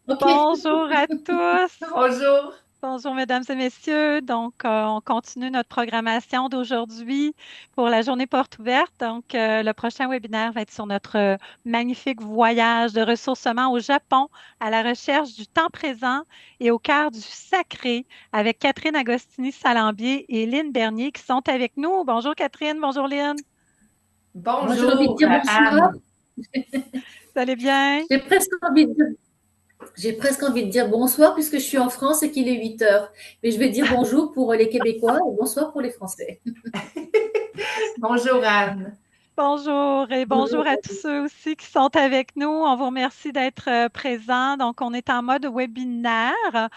Ok. Bonjour à tous. Bonjour. Bonjour, mesdames et messieurs. Donc, on continue notre programmation d'aujourd'hui pour la journée porte ouverte. Donc, le prochain webinaire va être sur notre magnifique voyage de ressourcement au Japon à la recherche du temps présent et au cœur du sacré avec Catherine Agostini-Salambier et Lynne Bernier qui sont avec nous. Bonjour Catherine, bonjour Lynne. Bonjour, Moi, j'ai envie de dire bonsoir. Anne. Vous allez bien? J'ai presque envie de dire, j'ai presque envie de dire bonsoir puisque je suis en France et qu'il est 8 heures. Mais je vais dire bonjour pour les Québécois et bonsoir pour les Français. Bonjour, Anne. Bonjour et bonjour Bonjour. à tous ceux aussi qui sont avec nous. On vous remercie d'être présents. Donc, on est en mode webinaire.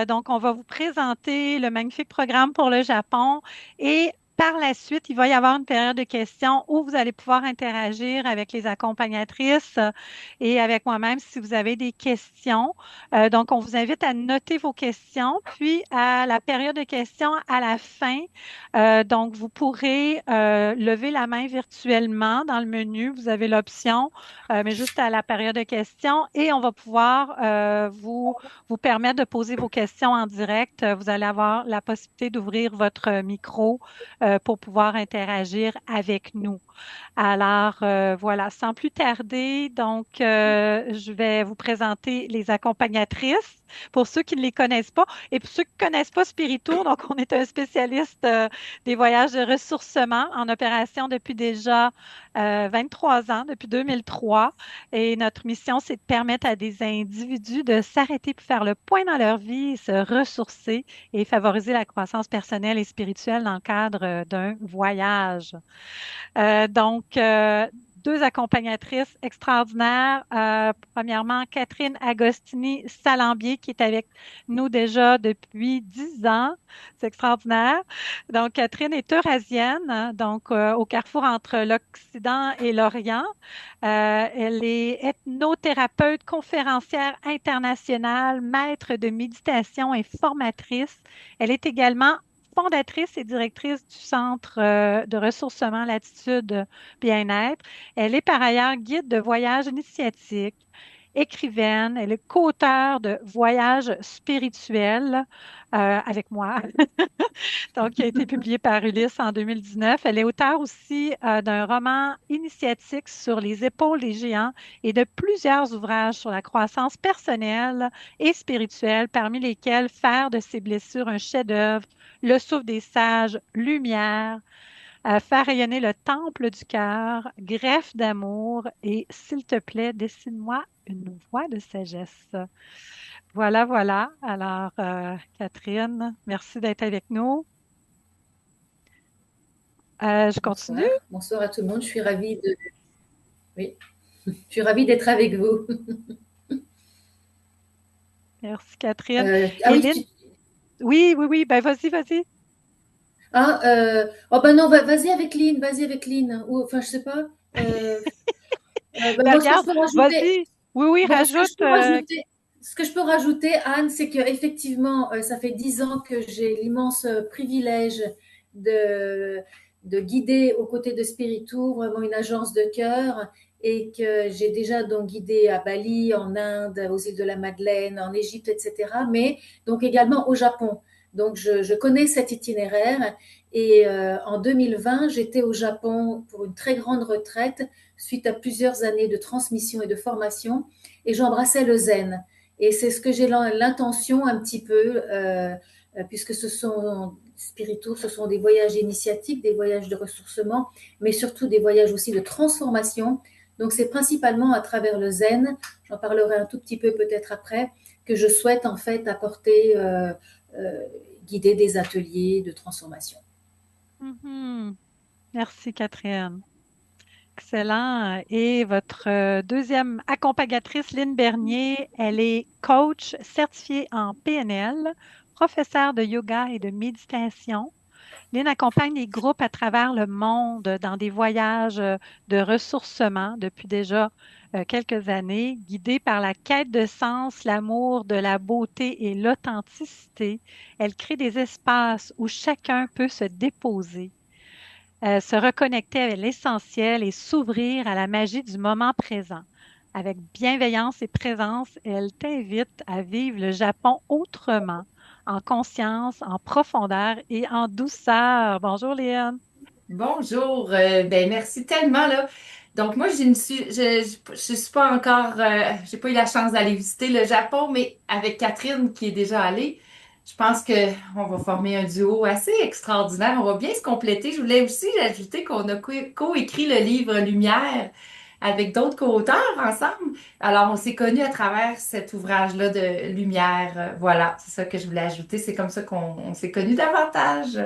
Donc, on va vous présenter le magnifique programme pour le Japon et par la suite, il va y avoir une période de questions où vous allez pouvoir interagir avec les accompagnatrices et avec moi-même si vous avez des questions. Donc, on vous invite à noter vos questions, puis à la période de questions à la fin. Donc, vous pourrez lever la main virtuellement dans le menu. Vous avez l'option, mais juste à la période de questions et on va pouvoir vous permettre de poser vos questions en direct. Vous allez avoir la possibilité d'ouvrir votre micro pour pouvoir interagir avec nous. Alors, voilà, sans plus tarder, donc, je vais vous présenter les accompagnatrices pour ceux qui ne les connaissent pas. Et pour ceux qui ne connaissent pas Spiritour, donc, on est un spécialiste des voyages de ressourcement en opération depuis déjà 23 ans, depuis 2003. Et notre mission, c'est de permettre à des individus de s'arrêter pour faire le point dans leur vie, se ressourcer et favoriser la croissance personnelle et spirituelle dans le cadre d'un voyage. Donc, deux accompagnatrices extraordinaires. Premièrement, Catherine Agostini-Salambier, qui est avec nous déjà depuis 10 ans. C'est extraordinaire. Donc, Catherine est eurasienne, hein, donc au carrefour entre l'Occident et l'Orient. Elle est ethnothérapeute, conférencière internationale, maître de méditation et formatrice. Elle est également fondatrice et directrice du Centre de ressourcement Latitude Bien-être. Elle est par ailleurs guide de voyage initiatique, écrivaine. Elle est co-auteure de Voyages spirituels avec moi, donc qui a été publié par Ulysse en 2019. Elle est auteure aussi d'un roman initiatique sur les épaules des géants et de plusieurs ouvrages sur la croissance personnelle et spirituelle, parmi lesquels Faire de ses blessures un chef-d'œuvre, Le souffle des sages, Lumière, Faire rayonner le temple du cœur, Greffe d'amour et S'il te plaît, dessine-moi une voix de sagesse. Voilà, voilà. Alors, Catherine, merci d'être avec nous. Je continue. Bonsoir. Bonsoir à tout le monde. Oui, je suis ravie d'être avec vous. Merci, Catherine. Oui, Hélène, oui, oui, oui, ben vas-y, vas-y. oh ben non, vas-y avec Lynn, vas-y avec Lynn. Ou, enfin, je sais pas. Ben, Ben moi, ce que je regarde, peux rajouter, vas-y. Oui, oui, bon, ce que je rajoute. peux rajouter, ce que je peux rajouter, Anne, c'est qu'effectivement, ça fait 10 ans que j'ai l'immense privilège de, de guider aux côtés de Spiritour, vraiment une agence de cœur, et que j'ai déjà donc guidé à Bali, en Inde, aux îles de la Madeleine, en Égypte, etc., mais donc également au Japon. Donc je connais cet itinéraire et en 2020, j'étais au Japon pour une très grande retraite suite à plusieurs années de transmission et de formation et j'embrassais le zen. Et c'est ce que j'ai l'intention un petit peu, puisque ce sont spirituaux, ce sont des voyages initiatiques, des voyages de ressourcement, mais surtout des voyages aussi de transformation. Donc c'est principalement à travers le zen, j'en parlerai un tout petit peu peut-être après, que je souhaite en fait apporter, euh, guider des ateliers de transformation. Mhm. Merci, Catherine. Excellent. Et votre deuxième accompagnatrice, Lynne Bernier, elle est coach certifiée en PNL, professeure de yoga et de méditation. Lynn accompagne les groupes à travers le monde dans des voyages de ressourcement depuis déjà quelques années, guidée par la quête de sens, l'amour de la beauté et l'authenticité. Elle crée des espaces où chacun peut se déposer, se reconnecter avec l'essentiel et s'ouvrir à la magie du moment présent. avec bienveillance et présence, elle t'invite à vivre le Japon autrement, en conscience, en profondeur et en douceur. Bonjour Léon. Bonjour, ben merci tellement là. Donc moi je suis pas encore j'ai pas eu la chance d'aller visiter le Japon, mais avec Catherine qui est déjà allée, je pense que on va former un duo assez extraordinaire. On va bien se compléter. Je voulais aussi ajouter qu'on a co-écrit le livre Lumière avec d'autres co-auteurs ensemble. Alors on s'est connus à travers cet ouvrage-là de Lumière. Voilà, c'est ça que je voulais ajouter. C'est comme ça qu'on s'est connus davantage.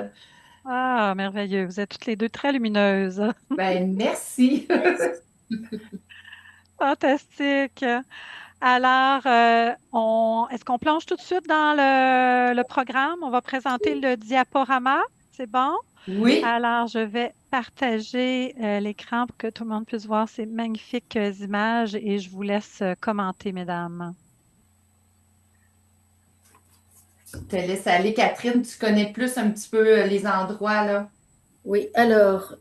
Ah, merveilleux. Vous êtes toutes les deux très lumineuses. Ben merci. Fantastique. Alors, est-ce qu'on plonge tout de suite dans le programme? On va présenter le diaporama. C'est bon? Oui, Alors, je vais partager l'écran pour que tout le monde puisse voir ces magnifiques images et je vous laisse commenter, mesdames. je te laisse aller, Catherine. Tu connais plus un petit peu les endroits, là. Oui, alors,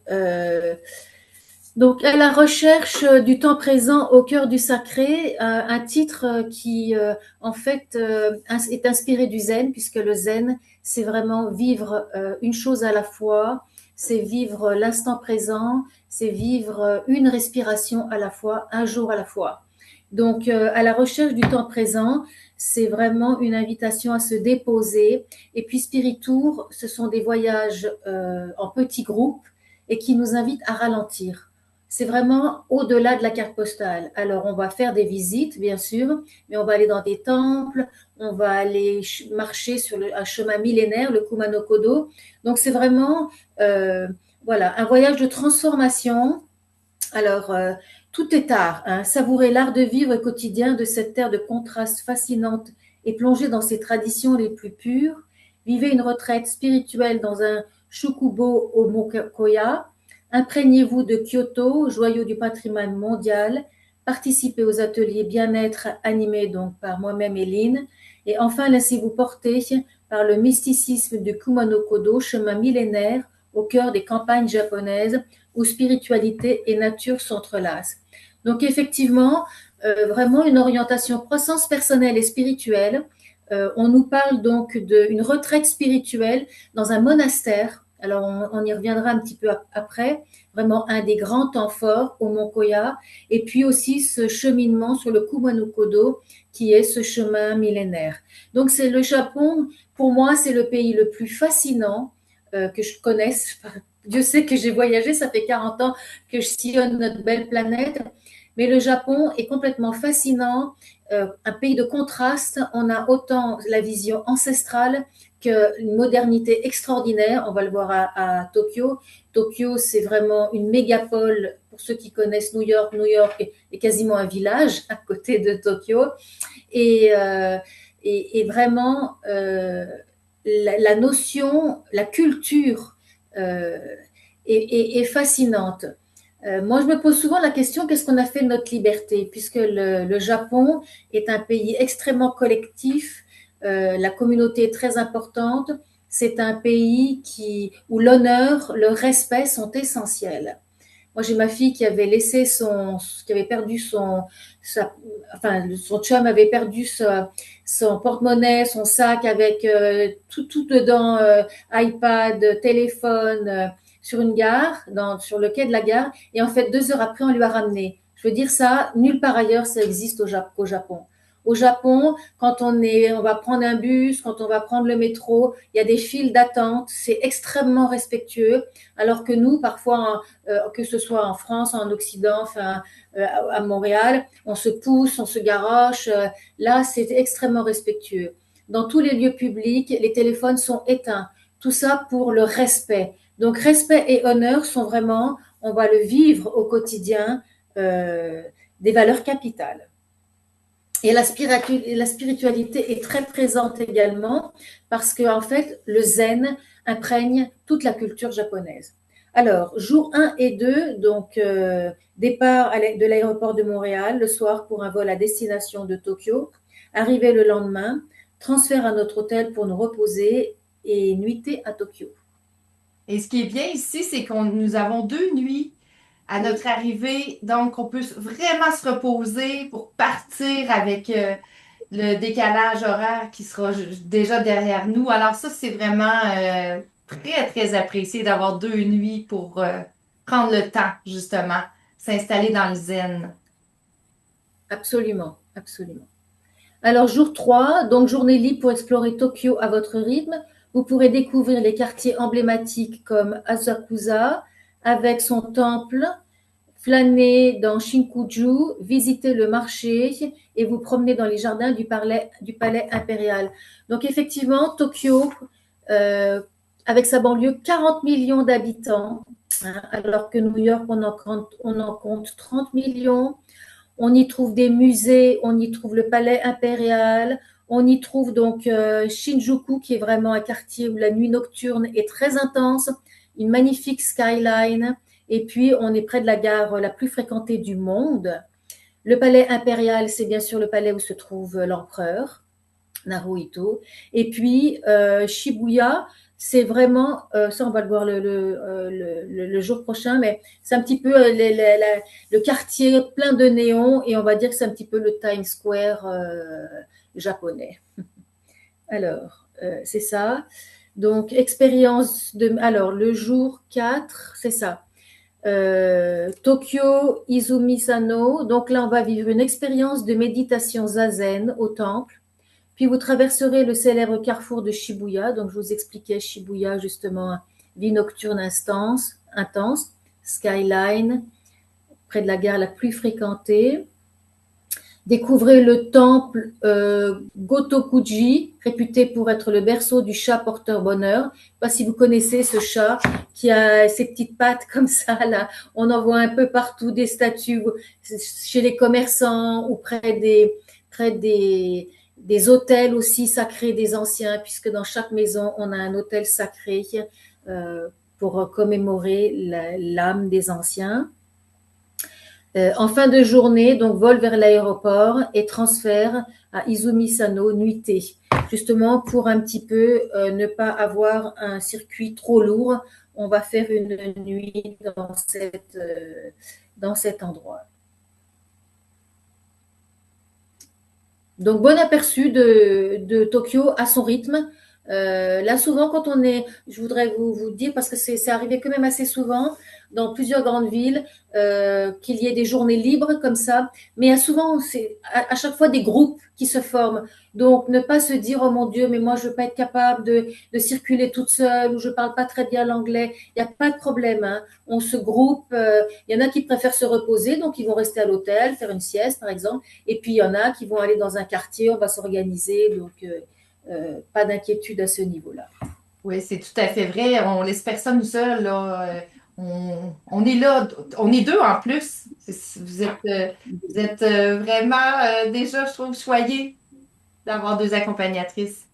donc à la recherche du temps présent au cœur du sacré, un titre qui en fait est inspiré du zen, puisque le zen, c'est vraiment vivre une chose à la fois, c'est vivre l'instant présent, c'est vivre une respiration à la fois, un jour à la fois. Donc à la recherche du temps présent, c'est vraiment une invitation à se déposer. Et puis Spiritour, ce sont des voyages en petits groupes et qui nous invitent à ralentir. C'est vraiment au-delà de la carte postale. Alors, on va faire des visites, bien sûr, mais on va aller dans des temples, on va aller marcher sur un chemin millénaire, le Kumano Kodo. Donc, c'est vraiment voilà, un voyage de transformation. Alors, tout est art. Hein. Savourer l'art de vivre quotidien de cette terre de contraste fascinante et plonger dans ses traditions les plus pures. Vivez une retraite spirituelle dans un shukubo au Mokoya. Imprégnez-vous de Kyoto, joyau du patrimoine mondial. Participez aux ateliers bien-être animés donc par moi-même et Lynn. Et enfin, laissez-vous porter par le mysticisme du Kumano Kodo, chemin millénaire au cœur des campagnes japonaises où spiritualité et nature s'entrelacent. Donc effectivement, vraiment une orientation croissance personnelle et spirituelle. On nous parle donc d'une retraite spirituelle dans un monastère. Alors on y reviendra un petit peu après. Vraiment un des grands temps forts au Mont Koya. Et puis aussi ce cheminement sur le Kumano Kodo qui est ce chemin millénaire. Donc c'est le Japon, pour moi, c'est le pays le plus fascinant que je connaisse. Dieu sait que j'ai voyagé, ça fait 40 ans que je sillonne notre belle planète. Mais le Japon est complètement fascinant, un pays de contraste. On a autant la vision ancestrale qu'une modernité extraordinaire. On va le voir à Tokyo. Tokyo, c'est vraiment une mégapole. Pour ceux qui connaissent New York, New York est quasiment un village à côté de Tokyo. Et vraiment, la notion, la culture est fascinante. Moi, je me pose souvent la question, qu'est-ce qu'on a fait de notre liberté? Puisque le Japon est un pays extrêmement collectif, la communauté est très importante, c'est un pays où l'honneur, le respect sont essentiels. Moi, j'ai ma fille qui avait qui avait perdu son chum avait perdu son porte-monnaie, son sac avec tout dedans, iPad, téléphone, sur une gare, sur le quai de la gare. Et en fait, 2 heures après, on lui a ramené. Je veux dire ça, nulle part ailleurs, ça existe au Japon. Au Japon, quand on va prendre un bus, quand on va prendre le métro, il y a des files d'attente, c'est extrêmement respectueux, alors que nous, parfois, que ce soit en France, en Occident, à Montréal, on se pousse, on se garoche. Là, c'est extrêmement respectueux. Dans tous les lieux publics, les téléphones sont éteints. Tout ça pour le respect. Donc, respect et honneur sont vraiment, on va le vivre au quotidien, des valeurs capitales. Et la spiritualité est très présente également parce que, en fait, le zen imprègne toute la culture japonaise. Alors, jour 1 et 2, donc départ de l'aéroport de Montréal le soir pour un vol à destination de Tokyo, arrivée le lendemain, transfert à notre hôtel pour nous reposer et nuitée à Tokyo. Et ce qui est bien ici, c'est qu'on nous avons 2 nuits à notre arrivée. Donc, on peut vraiment se reposer pour partir avec le décalage horaire qui sera déjà derrière nous. Alors ça, c'est vraiment très, très apprécié d'avoir 2 nuits pour prendre le temps, justement, s'installer dans le zen. Absolument, absolument. Alors, jour 3, donc journée libre pour explorer Tokyo à votre rythme. Vous pourrez découvrir les quartiers emblématiques comme Asakusa, avec son temple, flâner dans Shinjuku, visiter le marché et vous promener dans les jardins du palais impérial. Donc, effectivement, Tokyo, euh, avec sa banlieue, 40 millions d'habitants, hein, alors que New York, on en compte 30 millions. On y trouve des musées, on y trouve le palais impérial, on y trouve donc Shinjuku, qui est vraiment un quartier où la nuit nocturne est très intense, une magnifique skyline, et puis on est près de la gare la plus fréquentée du monde. Le palais impérial, c'est bien sûr le palais où se trouve l'empereur Naruhito. Et puis Shibuya, c'est vraiment, ça on va le voir le jour prochain, mais c'est un petit peu le quartier plein de néons et on va dire que c'est un petit peu le Times Square japonais. Alors, c'est ça. Donc, alors, le jour 4, c'est ça. Tokyo Izumi-sano. Donc là, on va vivre une expérience de méditation zazen au temple. Puis vous traverserez le célèbre carrefour de Shibuya. Donc je vous expliquais Shibuya, justement, vie nocturne intense, skyline, près de la gare la plus fréquentée. Découvrez le temple Gotokuji, réputé pour être le berceau du chat porteur bonheur. Je ne sais pas si vous connaissez ce chat qui a ses petites pattes comme ça, là. On en voit un peu partout des statues chez les commerçants ou près des hôtels aussi sacrés des anciens, puisque dans chaque maison, on a un hôtel sacré pour commémorer l'âme des anciens. En fin de journée, donc vol vers l'aéroport et transfert à Izumi-Sano, nuitée, justement pour un petit peu ne pas avoir un circuit trop lourd. On va faire une nuit dans cet endroit. Donc, bon aperçu de Tokyo à son rythme. Là, souvent, je voudrais vous dire, parce que c'est arrivé quand même assez souvent dans plusieurs grandes villes, qu'il y ait des journées libres comme ça. Mais il y a souvent, c'est à chaque fois des groupes qui se forment. Donc, ne pas se dire, oh mon Dieu, mais moi, je ne veux pas être capable de circuler toute seule ou je ne parle pas très bien l'anglais. Il n'y a pas de problème, hein. On se groupe. Il y en a qui préfèrent se reposer, donc ils vont rester à l'hôtel, faire une sieste, par exemple. Et puis, il y en a qui vont aller dans un quartier, on va s'organiser. Donc, pas d'inquiétude à ce niveau-là. Oui, c'est tout à fait vrai. On laisse personne seul, là. On est là, on est deux en plus. Vous êtes vraiment déjà, je trouve, choyés d'avoir 2 accompagnatrices.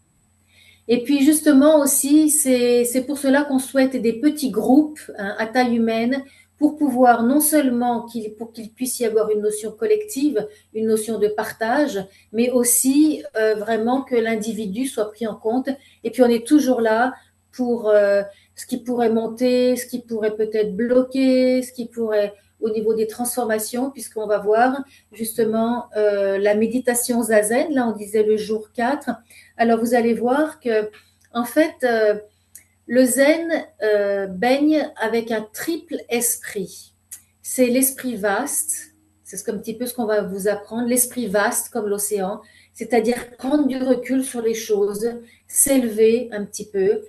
Et puis justement aussi, c'est pour cela qu'on souhaite des petits groupes, hein, à taille humaine pour pouvoir non seulement pour qu'il puisse y avoir une notion collective, une notion de partage, mais aussi vraiment que l'individu soit pris en compte. Et puis on est toujours là pour ce qui pourrait monter, ce qui pourrait peut-être bloquer, ce qui pourrait au niveau des transformations, puisqu'on va voir justement la méditation zazen, là on disait le jour 4. Alors vous allez voir que en fait le zen baigne avec un triple esprit. C'est l'esprit vaste, c'est un petit peu ce qu'on va vous apprendre, l'esprit vaste comme l'océan, c'est-à-dire prendre du recul sur les choses, s'élever un petit peu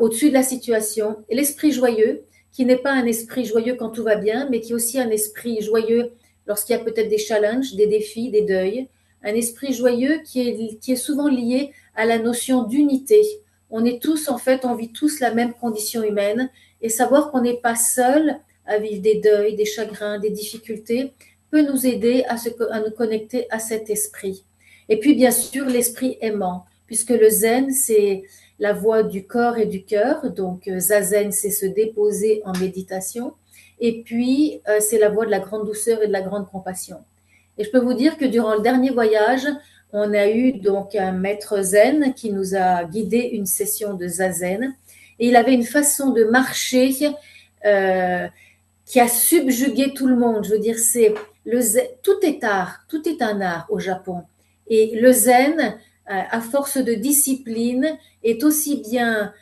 au-dessus de la situation. Et l'esprit joyeux, qui n'est pas un esprit joyeux quand tout va bien, mais qui est aussi un esprit joyeux lorsqu'il y a peut-être des challenges, des défis, des deuils. Un esprit joyeux qui est souvent lié à la notion d'unité. On est tous, en fait, on vit tous la même condition humaine et savoir qu'on n'est pas seul à vivre des deuils, des chagrins, des difficultés peut nous aider à nous connecter à cet esprit. Et puis, bien sûr, l'esprit aimant, puisque le zen, c'est la voie du corps et du cœur. Donc, zazen, c'est se déposer en méditation. Et puis, c'est la voie de la grande douceur et de la grande compassion. Et je peux vous dire que durant le dernier voyage, on a eu donc un maître zen qui nous a guidé une session de zazen. Et il avait une façon de marcher qui a subjugué tout le monde. Je veux dire, c'est le zen, tout est art, tout est un art au Japon. Et le zen, à force de discipline, est aussi bien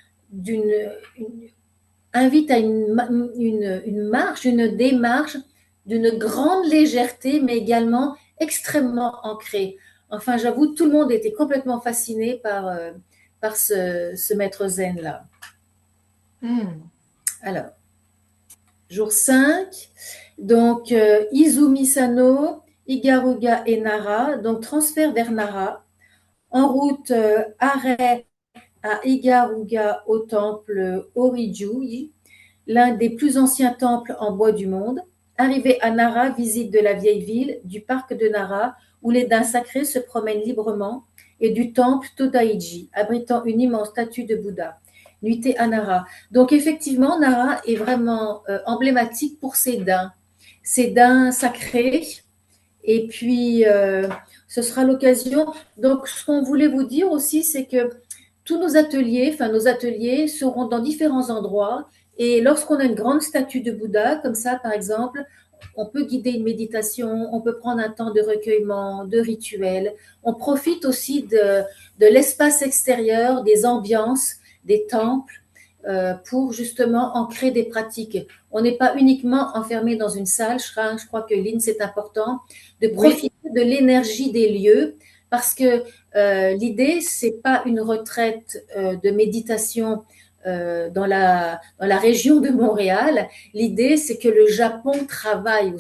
invite à une marche, une démarche d'une grande légèreté, mais également extrêmement ancrée. Enfin, j'avoue, tout le monde était complètement fasciné par ce maître zen-là. Alors, jour 5, donc Izumi Sano, Igaruga et Nara, donc transfert vers Nara. En route, arrêt à Igaruga au temple Oriju, l'un des plus anciens temples en bois du monde. Arrivé à Nara, visite de la vieille ville, du parc de Nara, où les daims sacrés se promènent librement, et du temple Todaiji, abritant une immense statue de Bouddha. Nuitée à Nara. Donc effectivement, Nara est vraiment emblématique pour ses daims sacrés. Et puis, ce sera l'occasion. Donc, ce qu'on voulait vous dire aussi, c'est que tous nos ateliers seront dans différents endroits. Et lorsqu'on a une grande statue de Bouddha, comme ça, par exemple, on peut guider une méditation, on peut prendre un temps de recueillement, de rituel. On profite aussi de l'espace extérieur, des ambiances, des temples, pour justement ancrer des pratiques. On n'est pas uniquement enfermé dans une salle. Je crois que Lynn, c'est important de profiter de l'énergie des lieux, parce que l'idée, c'est pas une retraite de méditation dans la région de Montréal. L'idée, c'est que le Japon travaille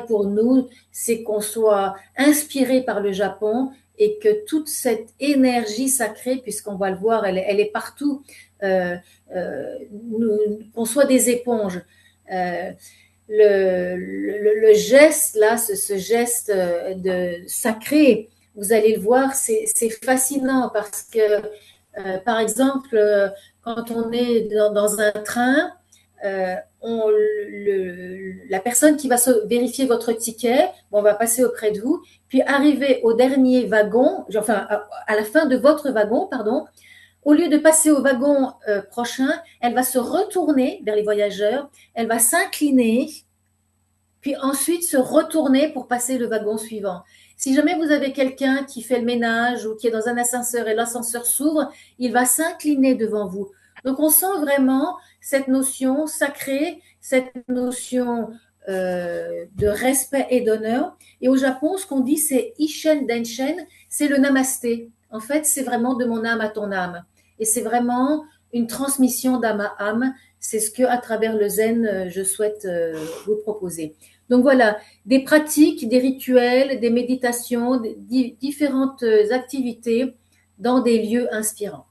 pour nous, c'est qu'on soit inspiré par le Japon et que toute cette énergie sacrée, puisqu'on va le voir, elle est partout, qu'on soit des éponges. Le geste là, ce geste de sacré, vous allez le voir, c'est fascinant parce que, par exemple, quand on est dans un train, la personne qui va vérifier votre ticket, on va passer auprès de vous, puis arriver au dernier wagon, enfin à la fin de votre wagon, pardon, au lieu de passer au wagon prochain, elle va se retourner vers les voyageurs, elle va s'incliner, puis ensuite se retourner pour passer le wagon suivant. Si jamais vous avez quelqu'un qui fait le ménage ou qui est dans un ascenseur et l'ascenseur s'ouvre, il va s'incliner devant vous. Donc on sent vraiment cette notion sacrée, cette notion de respect et d'honneur. Et au Japon, ce qu'on dit, c'est Ishen Denshen, c'est le namasté. En fait, c'est vraiment de mon âme à ton âme. Et c'est vraiment une transmission d'âme à âme. C'est ce que, à travers le zen, je souhaite vous proposer. Donc voilà, des pratiques, des rituels, des méditations, différentes activités dans des lieux inspirants.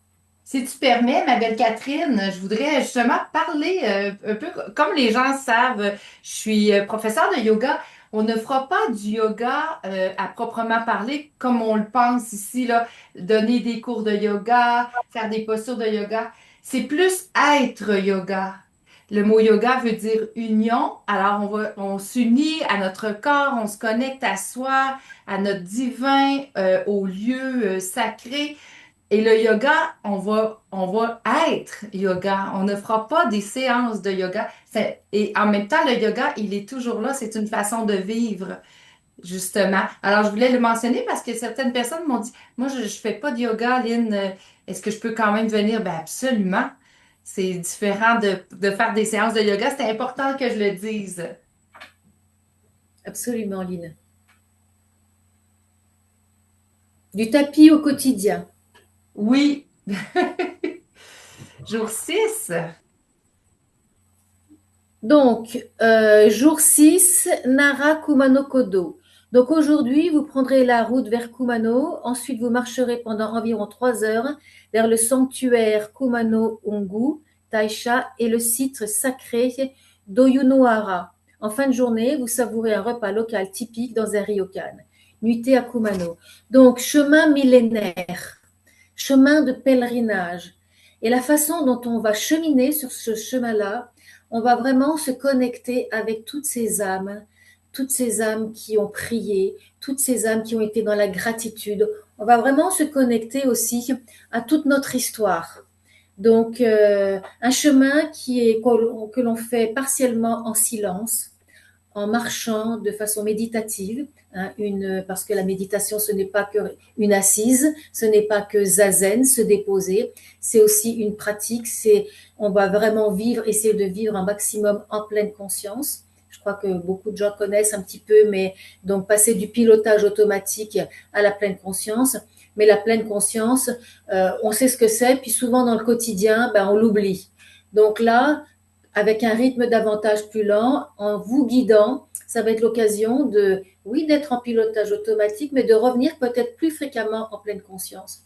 Si tu permets, ma belle Catherine, je voudrais justement parler un peu, comme les gens savent, je suis professeure de yoga. On ne fera pas du yoga à proprement parler comme on le pense ici, là, donner des cours de yoga, faire des postures de yoga. C'est plus être yoga. Le mot yoga veut dire union. Alors, on s'unit à notre corps, on se connecte à soi, à notre divin, au lieu sacré. Et le yoga, on va être yoga. On ne fera pas des séances de yoga. Et en même temps, le yoga, il est toujours là. C'est une façon de vivre, justement. Alors, je voulais le mentionner parce que certaines personnes m'ont dit, moi, je ne fais pas de yoga, Lynn. Est-ce que je peux quand même venir? Ben, absolument. C'est différent de faire des séances de yoga. C'est important que je le dise. Absolument, Lynn. Du tapis au quotidien. Oui. Jour 6. Donc, jour 6, Nara Kumano Kodo. Donc aujourd'hui, vous prendrez la route vers Kumano. Ensuite, vous marcherez pendant environ 3 heures vers le sanctuaire Kumano Ongu, Taisha et le site sacré d'Oyunohara. En fin de journée, vous savourez un repas local typique dans un ryokan. Nuitée à Kumano. Donc, chemin millénaire, chemin de pèlerinage. Et la façon dont on va cheminer sur ce chemin-là, on va vraiment se connecter avec toutes ces âmes qui ont prié, toutes ces âmes qui ont été dans la gratitude. On va vraiment se connecter aussi à toute notre histoire. Donc, un chemin que l'on fait partiellement en silence, en marchant de façon méditative, hein, parce que la méditation, ce n'est pas que une assise, ce n'est pas que zazen, se déposer, c'est aussi une pratique, on va vraiment essayer de vivre un maximum en pleine conscience. Je crois que beaucoup de gens connaissent un petit peu, mais donc passer du pilotage automatique à la pleine conscience. Mais la pleine conscience, on sait ce que c'est, puis souvent dans le quotidien, on l'oublie. Donc là, avec un rythme davantage plus lent, en vous guidant, ça va être l'occasion oui, d'être en pilotage automatique, mais de revenir peut-être plus fréquemment en pleine conscience.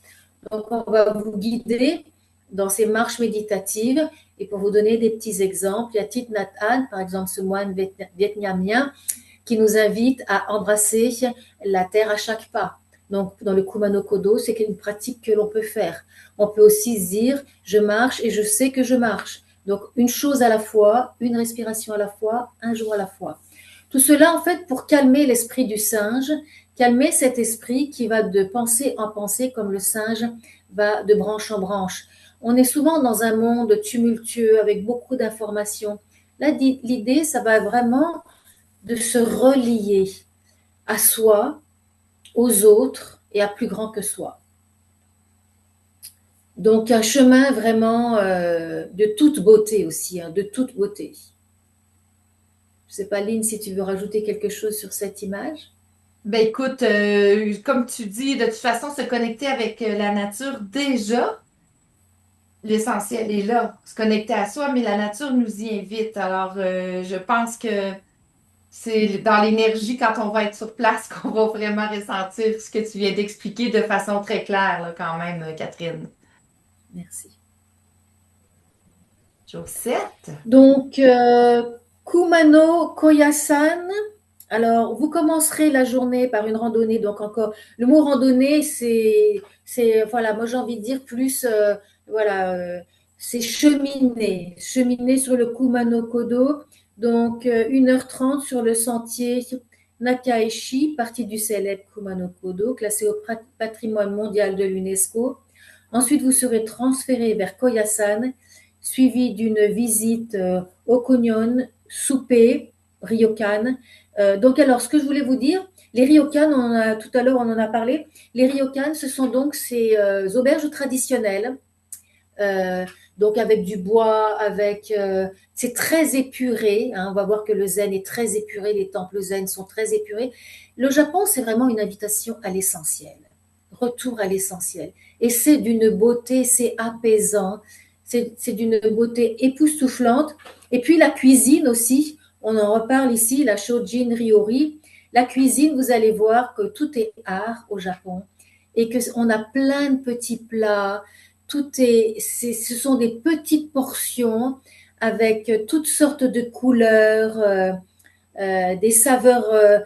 Donc, on va vous guider dans ces marches méditatives. Et pour vous donner des petits exemples, il y a Thich Nhat Hanh, par exemple, ce moine vietnamien, qui nous invite à embrasser la terre à chaque pas. Donc, dans le Kumano Kodo, c'est une pratique que l'on peut faire. On peut aussi se dire, je marche et je sais que je marche. Donc, une chose à la fois, une respiration à la fois, un jour à la fois. Tout cela, en fait, pour calmer l'esprit du singe, calmer cet esprit qui va de pensée en pensée, comme le singe va de branche en branche. On est souvent dans un monde tumultueux avec beaucoup d'informations. Là, l'idée, ça va vraiment de se relier à soi, aux autres et à plus grand que soi. Donc un chemin vraiment de toute beauté aussi, hein, de toute beauté. Je ne sais pas, Lynn, si tu veux rajouter quelque chose sur cette image. Ben écoute, comme tu dis, de toute façon, se connecter avec la nature, déjà, l'essentiel est là. Se connecter à soi, mais la nature nous y invite. Alors, je pense que c'est dans l'énergie, quand on va être sur place, qu'on va vraiment ressentir ce que tu viens d'expliquer de façon très claire, là, quand même, Catherine. Merci. Josette. Donc, Kumano Koyasan. Alors, vous commencerez la journée par une randonnée. Donc, encore, le mot randonnée, voilà, moi j'ai envie de dire plus, c'est cheminer. Cheminer sur le Kumano Kodo. Donc, 1h30 sur le sentier Nakaeshi, partie du célèbre Kumano Kodo, classé au patrimoine mondial de l'UNESCO. Ensuite, vous serez transféré vers Koyasan, suivi d'une visite au Konyon, souper, ryokan. Donc, alors, ce que je voulais vous dire, les ryokan, tout à l'heure, on en a parlé. Les ryokan, ce sont donc ces auberges traditionnelles, donc avec du bois, c'est très épuré. Hein, on va voir que le zen est très épuré, les temples zen sont très épurés. Le Japon, c'est vraiment une invitation à l'essentiel. Retour à l'essentiel. Et c'est d'une beauté, c'est apaisant, c'est d'une beauté époustouflante. Et puis la cuisine aussi, on en reparle ici, la Shojin Ryori. La cuisine, vous allez voir que tout est art au Japon et qu'on a plein de petits plats. Ce sont des petites portions avec toutes sortes de couleurs, des saveurs.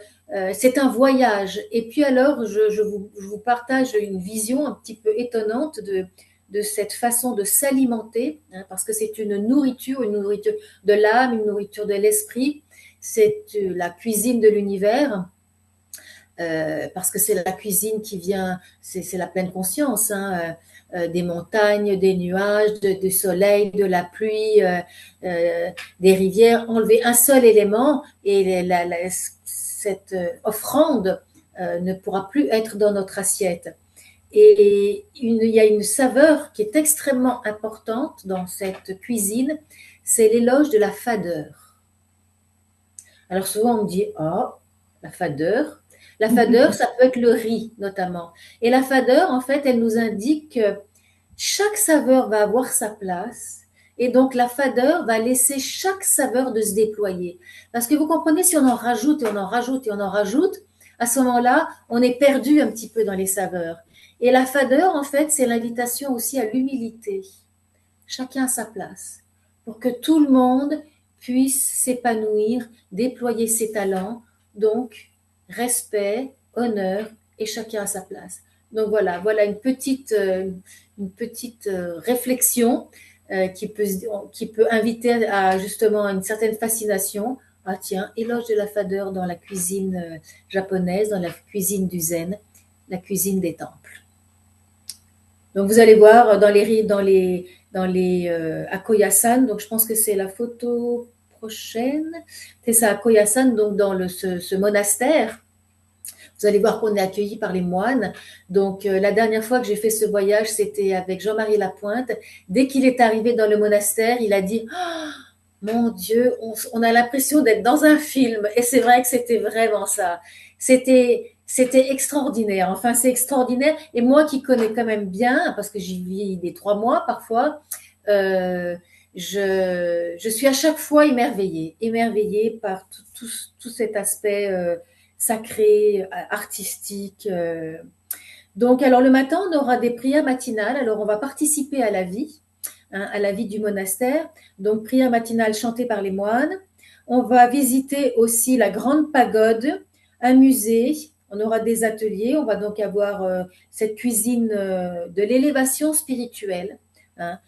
C'est un voyage. Et puis alors, je vous partage une vision un petit peu étonnante de cette façon de s'alimenter, hein, parce que c'est une nourriture de l'âme, une nourriture de l'esprit. C'est la cuisine de l'univers. Parce que c'est la cuisine qui vient, c'est la pleine conscience, hein, des montagnes, des nuages, du soleil, de la pluie, des rivières. Enlever un seul élément et cette offrande ne pourra plus être dans notre assiette. Et il y a une saveur qui est extrêmement importante dans cette cuisine, c'est l'éloge de la fadeur. Alors souvent on me dit, oh, la fadeur. La fadeur, ça peut être le riz notamment. Et la fadeur, en fait, elle nous indique que chaque saveur va avoir sa place. Et donc, la fadeur va laisser chaque saveur de se déployer. Parce que vous comprenez, si on en rajoute et on en rajoute et on en rajoute, à ce moment-là, on est perdu un petit peu dans les saveurs. Et la fadeur, en fait, c'est l'invitation aussi à l'humilité. Chacun à sa place. Pour que tout le monde puisse s'épanouir, déployer ses talents. Donc, respect, honneur et chacun à sa place. Donc voilà une petite réflexion qui peut inviter à justement une certaine fascination. Ah tiens, éloge de la fadeur dans la cuisine japonaise, dans la cuisine du zen, la cuisine des temples. Donc vous allez voir à Koyasan. Donc je pense que c'est la photo prochaine. C'est ça, à Koyasan, donc dans ce monastère. Vous allez voir qu'on est accueillis par les moines. Donc, la dernière fois que j'ai fait ce voyage, c'était avec Jean-Marie Lapointe. Dès qu'il est arrivé dans le monastère, il a dit oh, mon Dieu, on a l'impression d'être dans un film. Et c'est vrai que c'était vraiment ça. C'était extraordinaire. Enfin, c'est extraordinaire. Et moi qui connais quand même bien, parce que j'y vis des 3 mois parfois, euh, je suis à chaque fois émerveillée par tout cet aspect sacré, artistique. Donc, alors le matin, on aura des prières matinales. Alors, on va participer à la vie du monastère. Donc, prières matinales chantées par les moines. On va visiter aussi la grande pagode, un musée. On aura des ateliers. On va donc avoir cette cuisine de l'élévation spirituelle. Hein.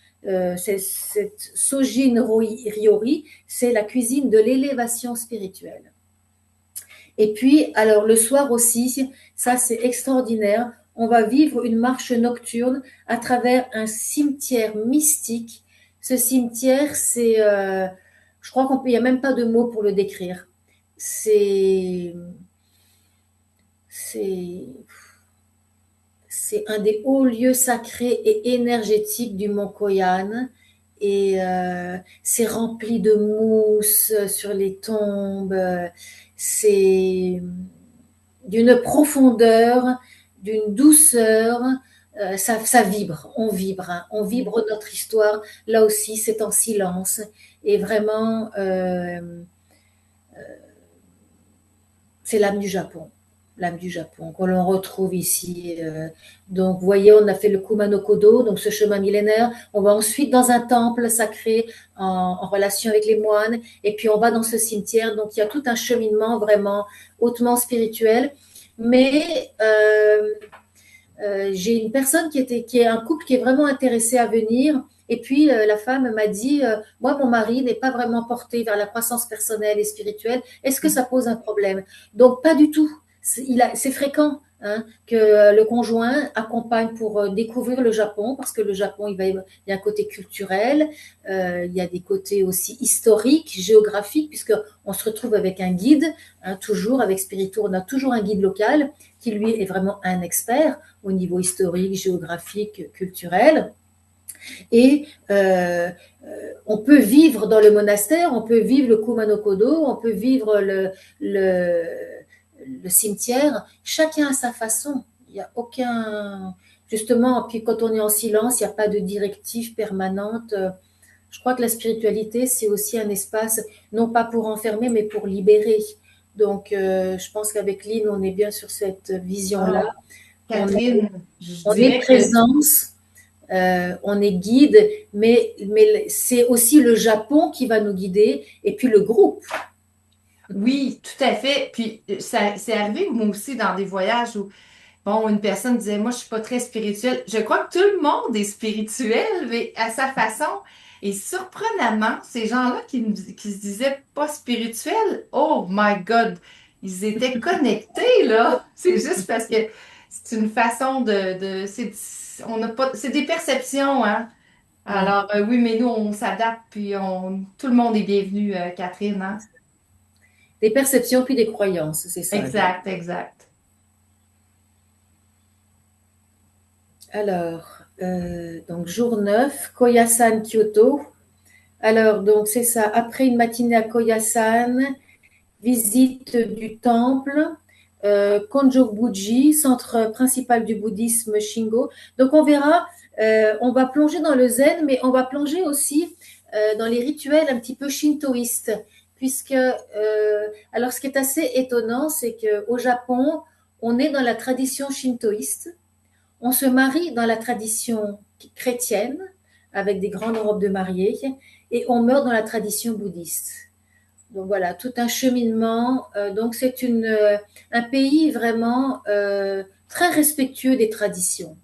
Cette Sojin Ryori, c'est la cuisine de l'élévation spirituelle. Et puis, alors le soir aussi, ça c'est extraordinaire, on va vivre une marche nocturne à travers un cimetière mystique. Ce cimetière, je crois qu'il n'y a même pas de mots pour le décrire. C'est un des hauts lieux sacrés et énergétiques du mont Koyan. Et c'est rempli de mousse sur les tombes. C'est d'une profondeur, d'une douceur. Ça vibre, on vibre notre histoire. Là aussi, c'est en silence. Et vraiment, c'est l'âme du Japon. L'âme du Japon, qu'on l'on retrouve ici. Donc, vous voyez, on a fait le Kumano Kodo, donc ce chemin millénaire. On va ensuite dans un temple sacré en relation avec les moines. Et puis, on va dans ce cimetière. Donc, il y a tout un cheminement vraiment hautement spirituel. Mais j'ai une personne qui est un couple qui est vraiment intéressé à venir. Et puis, la femme m'a dit, moi, mon mari n'est pas vraiment porté vers la croissance personnelle et spirituelle. Est-ce que ça pose un problème? Donc, pas du tout. C'est fréquent hein, que le conjoint accompagne pour découvrir le Japon, parce que le Japon, il y a un côté culturel, il y a des côtés aussi historiques, géographiques, puisqu'on se retrouve avec un guide, hein, toujours avec Spiritour, on a toujours un guide local qui, lui, est vraiment un expert au niveau historique, géographique, culturel. Et on peut vivre dans le monastère, on peut vivre le Kumano Kodo, on peut vivre le cimetière, chacun à sa façon. Il n'y a aucun... Justement, puis quand on est en silence, il n'y a pas de directive permanente. Je crois que la spiritualité, c'est aussi un espace, non pas pour enfermer, mais pour libérer. Donc, je pense qu'avec Lynn, on est bien sur cette vision-là. Catherine, on est présence, on est guide, mais c'est aussi le Japon qui va nous guider, et puis le groupe. Oui, tout à fait. Puis c'est arrivé moi aussi dans des voyages où bon, une personne disait moi je suis pas très spirituelle. Je crois que tout le monde est spirituel, mais à sa façon. Et surprenamment, ces gens-là qui se disaient pas spirituels, oh my God, ils étaient connectés là. C'est juste parce que c'est une façon on n'a pas, c'est des perceptions, hein. Alors oui, mais nous on s'adapte puis tout le monde est bienvenu, Catherine, hein. Des perceptions puis des croyances, c'est ça. Exact, exact. Alors, donc jour 9, Koyasan, Kyoto. Alors, donc c'est ça, après une matinée à Koyasan, visite du temple, Konjokuji, centre principal du bouddhisme Shingo. Donc on verra, on va plonger dans le zen, mais on va plonger aussi dans les rituels un petit peu shintoïstes. Puisque, alors ce qui est assez étonnant, c'est qu'au Japon, on est dans la tradition shintoïste, on se marie dans la tradition chrétienne, avec des grandes robes de mariée, et on meurt dans la tradition bouddhiste. Donc voilà, tout un cheminement. Donc c'est un pays vraiment très respectueux des traditions.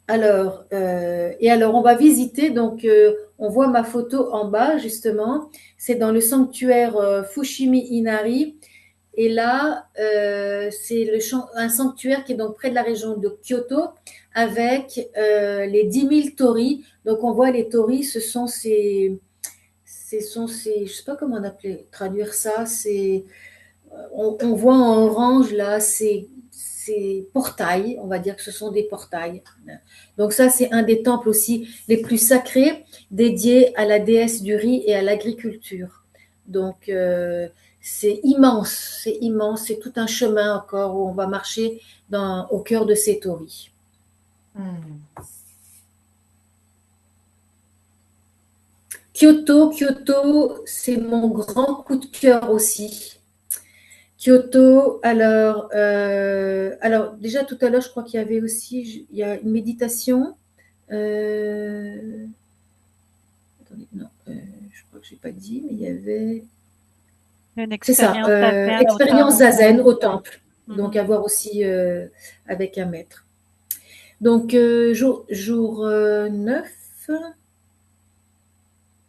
Alors, on va visiter, donc on voit ma photo en bas justement, c'est dans le sanctuaire Fushimi Inari, Et là, c'est un sanctuaire qui est donc près de la région de Kyoto avec les 10 000 torii. Donc, on voit les torii, ce sont je ne sais pas comment traduire ça, on voit en orange là, ces portails, on va dire que ce sont des portails. Donc ça, c'est un des temples aussi les plus sacrés dédiés à la déesse du riz et à l'agriculture. Donc c'est immense, c'est tout un chemin encore où on va marcher au cœur de ces torii. Kyoto, c'est mon grand coup de cœur aussi. Kyoto, alors déjà tout à l'heure, je crois qu'il y avait aussi il y a une méditation. Attendez, non, je crois que je n'ai pas dit, mais il y avait. Une C'est ça, expérience zazen au expérience temple. zazen au temple. Mhm. Donc à voir aussi avec un maître. Donc jour 9.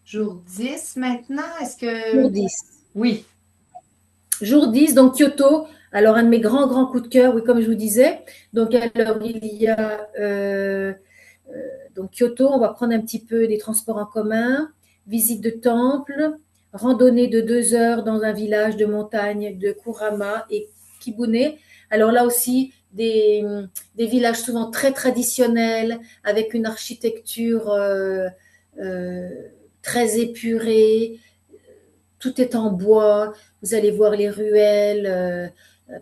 Jour 10 maintenant, est-ce que... Jour 10. Oui. Jour 10, donc Kyoto. Alors, un de mes grands coups de cœur, oui, comme je vous disais. Donc, alors, il y a donc Kyoto, on va prendre un petit peu des transports en commun, visite de temple, randonnée de 2 heures dans un village de montagne de Kurama et Kibune. Alors là aussi, des villages souvent très traditionnels, avec une architecture très épurée. Tout est en bois. Vous allez voir les ruelles.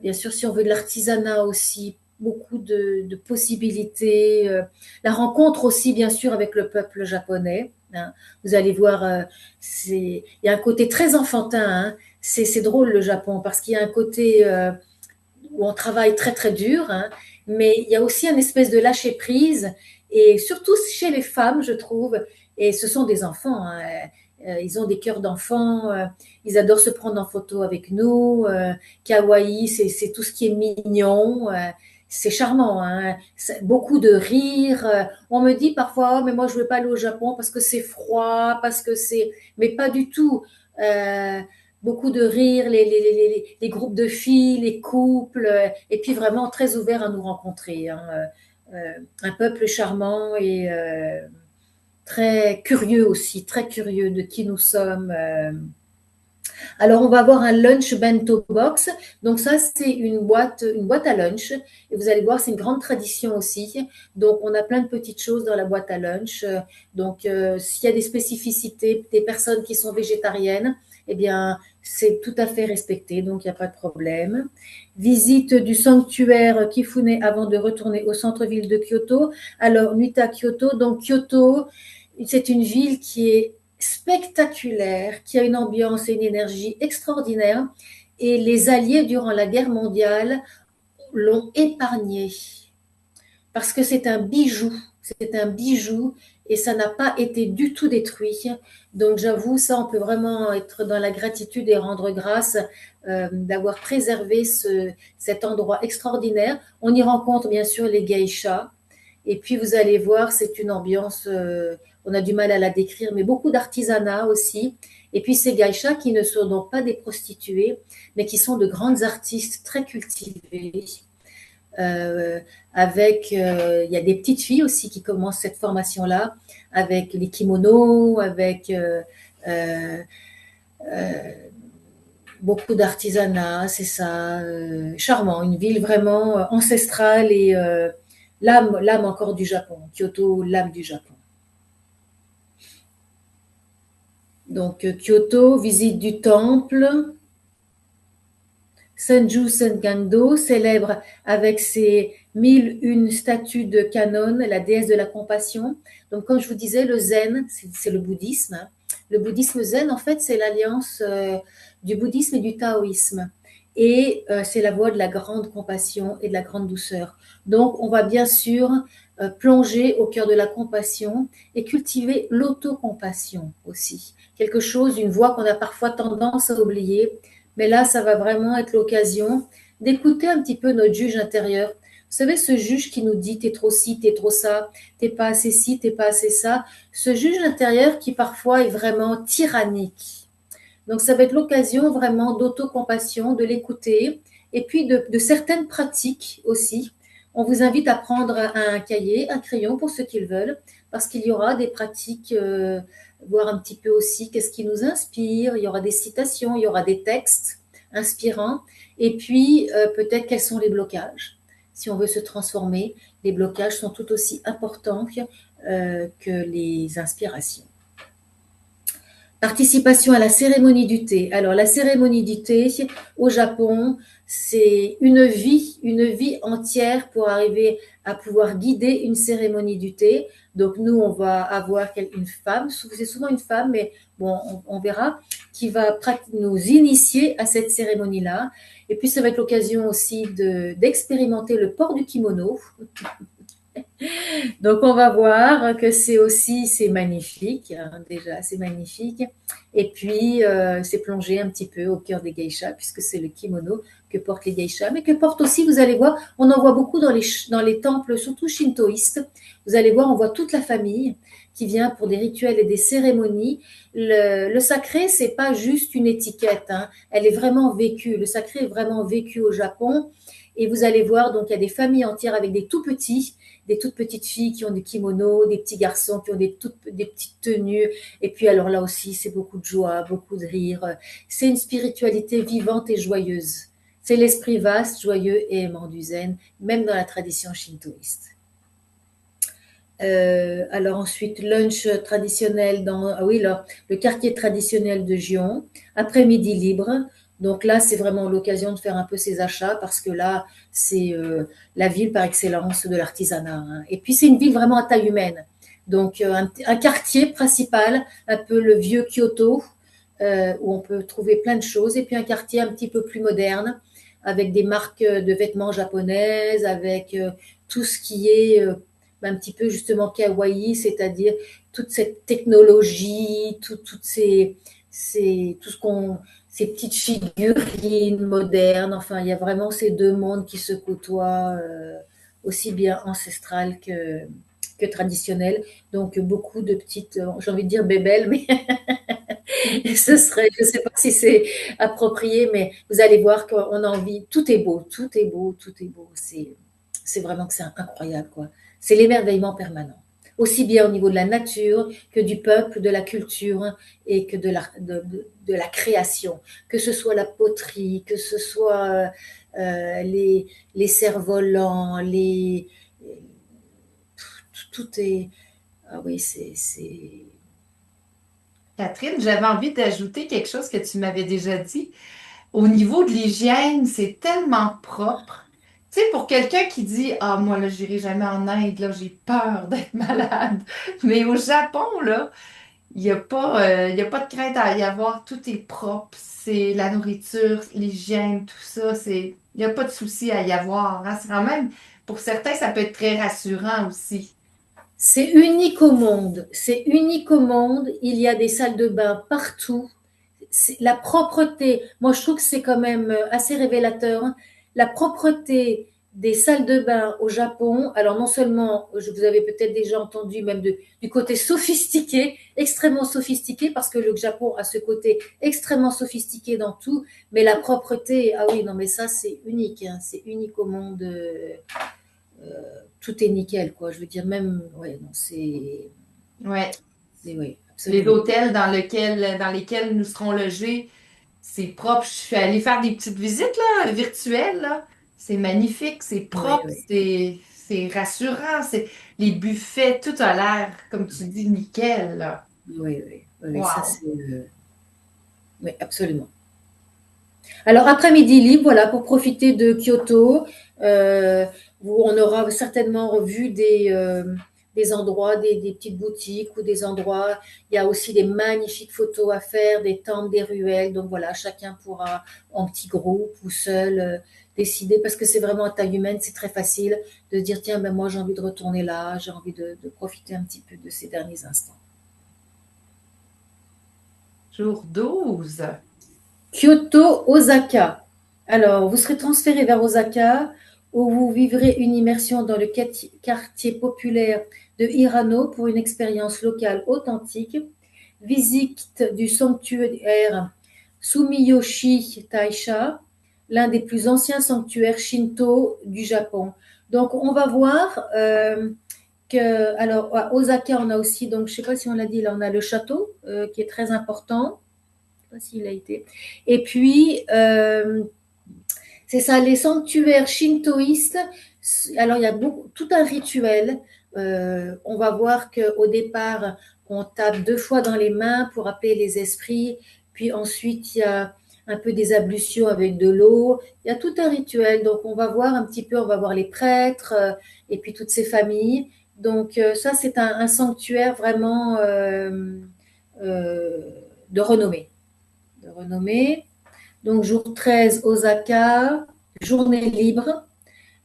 Bien sûr, si on veut de l'artisanat aussi, beaucoup de possibilités. La rencontre aussi, bien sûr, avec le peuple japonais. Hein. Vous allez voir, il y a un côté très enfantin. Hein. C'est drôle le Japon parce qu'il y a un côté où on travaille très très dur, hein, mais il y a aussi une espèce de lâcher prise et surtout chez les femmes, je trouve. Et ce sont des enfants. Hein. Ils ont des cœurs d'enfants, ils adorent se prendre en photo avec nous. Kawaii, c'est tout ce qui est mignon. C'est charmant, hein. Beaucoup de rire. On me dit parfois, oh, mais moi je veux pas aller au Japon parce que c'est froid, parce que c'est, mais pas du tout. Beaucoup de rire, les groupes de filles, les couples, et puis vraiment très ouverts à nous rencontrer. Hein. Un peuple charmant et très curieux aussi, très curieux de qui nous sommes. Alors, on va avoir un lunch bento box. Donc, ça, c'est une boîte à lunch. Et vous allez voir, c'est une grande tradition aussi. Donc, on a plein de petites choses dans la boîte à lunch. Donc, s'il y a des spécificités, des personnes qui sont végétariennes, eh bien, c'est tout à fait respecté. Donc, il n'y a pas de problème. Visite du sanctuaire Kifune avant de retourner au centre-ville de Kyoto. Alors, nuit à Kyoto. Donc, Kyoto, c'est une ville qui est spectaculaire, qui a une ambiance et une énergie extraordinaire. Et les Alliés, durant la guerre mondiale, l'ont épargné. Parce que c'est un bijou. C'est un bijou et ça n'a pas été du tout détruit. Donc j'avoue, ça, on peut vraiment être dans la gratitude et rendre grâce d'avoir préservé cet endroit extraordinaire. On y rencontre bien sûr les geishas. Et puis vous allez voir, c'est une ambiance, on a du mal à la décrire, mais beaucoup d'artisanat aussi. Et puis ces geishas qui ne sont donc pas des prostituées, mais qui sont de grandes artistes très cultivées. Il y a des petites filles aussi qui commencent cette formation-là, avec les kimonos, avec beaucoup d'artisanat, c'est ça, charmant, une ville vraiment ancestrale et l'âme encore du Japon. Kyoto, l'âme du Japon. Donc Kyoto, visite du temple. Senju Sengando célèbre avec ses 1001 statues de Kannon, la déesse de la compassion. Donc, comme je vous disais, le zen, c'est le bouddhisme. Hein. Le bouddhisme zen, en fait, c'est l'alliance du bouddhisme et du taoïsme. Et c'est la voie de la grande compassion et de la grande douceur. Donc, on va bien sûr plonger au cœur de la compassion et cultiver l'autocompassion aussi. Quelque chose, une voie qu'on a parfois tendance à oublier. Mais là, ça va vraiment être l'occasion d'écouter un petit peu notre juge intérieur. Vous savez, ce juge qui nous dit « t'es trop ci, t'es trop ça, t'es pas assez ci, t'es pas assez ça ». Ce juge intérieur qui parfois est vraiment tyrannique. Donc, ça va être l'occasion vraiment d'autocompassion, de l'écouter, et puis de certaines pratiques aussi. On vous invite à prendre un cahier, un crayon pour ceux qui le veulent, parce qu'il y aura des pratiques, voir un petit peu aussi qu'est-ce qui nous inspire. Il y aura des citations, il y aura des textes inspirants, et puis peut-être quels sont les blocages. Si on veut se transformer, les blocages sont tout aussi importants que les inspirations. Participation à la cérémonie du thé. Alors, la cérémonie du thé au Japon, c'est une vie entière pour arriver à pouvoir guider une cérémonie du thé. Donc, nous, on va avoir une femme, c'est souvent une femme, mais bon, on verra, qui va nous initier à cette cérémonie-là. Et puis, ça va être l'occasion aussi d'expérimenter le port du kimono. Donc, on va voir que c'est magnifique, hein, déjà, c'est magnifique. Et puis, c'est plongé un petit peu au cœur des geishas, puisque c'est le kimono que portent les geishas, mais que portent aussi, vous allez voir, on en voit beaucoup dans les temples, surtout shintoïstes. Vous allez voir, on voit toute la famille qui vient pour des rituels et des cérémonies. Le sacré, c'est pas juste une étiquette, hein, elle est vraiment vécue. Le sacré est vraiment vécu au Japon. Et vous allez voir, donc, il y a des familles entières avec des tout petits, des toutes petites filles qui ont des kimonos, des petits garçons qui ont des petites tenues. Et puis alors là aussi, c'est beaucoup de joie, beaucoup de rire. C'est une spiritualité vivante et joyeuse. C'est l'esprit vaste, joyeux et aimant du zen, même dans la tradition shintoïste. Alors ensuite, lunch traditionnel le quartier traditionnel de Gion. Après-midi libre. Donc là, c'est vraiment l'occasion de faire un peu ses achats parce que là, c'est la ville par excellence de l'artisanat, hein. Et puis, c'est une ville vraiment à taille humaine. Donc, un quartier principal, un peu le vieux Kyoto, où on peut trouver plein de choses. Et puis, un quartier un petit peu plus moderne, avec des marques de vêtements japonaises, avec tout ce qui est un petit peu justement kawaii, c'est-à-dire toute cette technologie, ces petites figurines modernes. Enfin, il y a vraiment ces deux mondes qui se côtoient, aussi bien ancestral que traditionnel. Donc, beaucoup de petites, j'ai envie de dire bébelles, mais ce serait, je ne sais pas si c'est approprié, mais vous allez voir qu'on a envie, tout est beau, tout est beau, tout est beau. C'est vraiment que c'est incroyable, quoi. C'est l'émerveillement permanent. Aussi bien au niveau de la nature que du peuple, de la culture et que de la création. Que ce soit la poterie, que ce soit les cerfs-volants, tout est... Ah oui, c'est... Catherine, j'avais envie d'ajouter quelque chose que tu m'avais déjà dit. Au niveau de l'hygiène, c'est tellement propre. Tu sais, pour quelqu'un qui dit, ah, moi, là, j'irai jamais en Inde, là, j'ai peur d'être malade. Mais au Japon, là, il y a pas de crainte à y avoir. Tout est propre. C'est la nourriture, l'hygiène, tout ça. Il n'y a pas de souci à y avoir, hein. C'est quand même, pour certains, ça peut être très rassurant aussi. C'est unique au monde. C'est unique au monde. Il y a des salles de bain partout. La propreté, moi je trouve que c'est quand même assez révélateur, hein. La propreté des salles de bain au Japon, alors non seulement, vous avez peut-être déjà entendu même du côté sophistiqué, extrêmement sophistiqué, parce que le Japon a ce côté extrêmement sophistiqué dans tout, mais la propreté, ah oui, non mais ça c'est unique, hein, c'est unique au monde, tout est nickel, quoi. Je veux dire, même, ouais, non, Ouais. oui, Les absolument. hôtels dans lesquels nous serons logés, c'est propre. Je suis allée faire des petites visites là, virtuelles, là. C'est magnifique, c'est Oui, propre, oui, c'est rassurant. Les buffets, tout a l'air, comme tu dis, nickel, là. oui, oui, oui, ça Wow. c'est, oui, absolument. Alors, après-midi libre, voilà, pour profiter de Kyoto, euh, où on aura certainement vu des endroits, des petites boutiques ou des endroits. Il y a aussi des magnifiques photos à faire, des temples, des ruelles. Donc voilà, chacun pourra en petit groupe ou seul décider, parce que c'est vraiment à taille humaine, c'est très facile de dire, tiens, ben moi j'ai envie de retourner là, j'ai envie de profiter un petit peu de ces derniers instants. Jour 12. Kyoto, Osaka. Alors, vous serez transféré vers Osaka, où vous vivrez une immersion dans le quartier populaire de Hirano pour une expérience locale authentique. Visite du sanctuaire Sumiyoshi Taisha, l'un des plus anciens sanctuaires shinto du Japon. Donc, on va voir alors, à Osaka, on a aussi, donc je ne sais pas si on l'a dit, là, on a le château qui est très important. Je ne sais pas s'il a été. Et puis, c'est ça, les sanctuaires shintoïstes. Alors, il y a tout un rituel. On va voir qu'au départ, on tape 2 fois dans les mains pour appeler les esprits. Puis ensuite, il y a un peu des ablutions avec de l'eau. Il y a tout un rituel. Donc, on va voir un petit peu, on va voir les prêtres et puis toutes ces familles. Donc, ça, c'est un sanctuaire vraiment de renommée. De renommée. Donc, jour 13, Osaka, journée libre.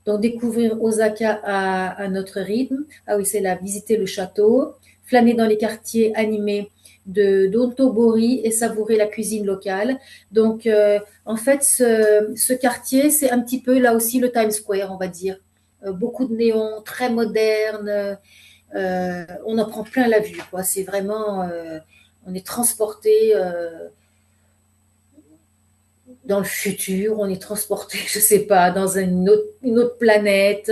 Donc, découvrir Osaka à notre rythme. Ah oui, c'est là, visiter le château, flâner dans les quartiers animés de d'Ontobori et savourer la cuisine locale. Donc, en fait, ce quartier, c'est un petit peu là aussi le Times Square, on va dire. Beaucoup de néons, très moderne. On en prend plein la vue, quoi. C'est vraiment, on est transporté dans le futur, on est transporté, je sais pas, dans une autre planète.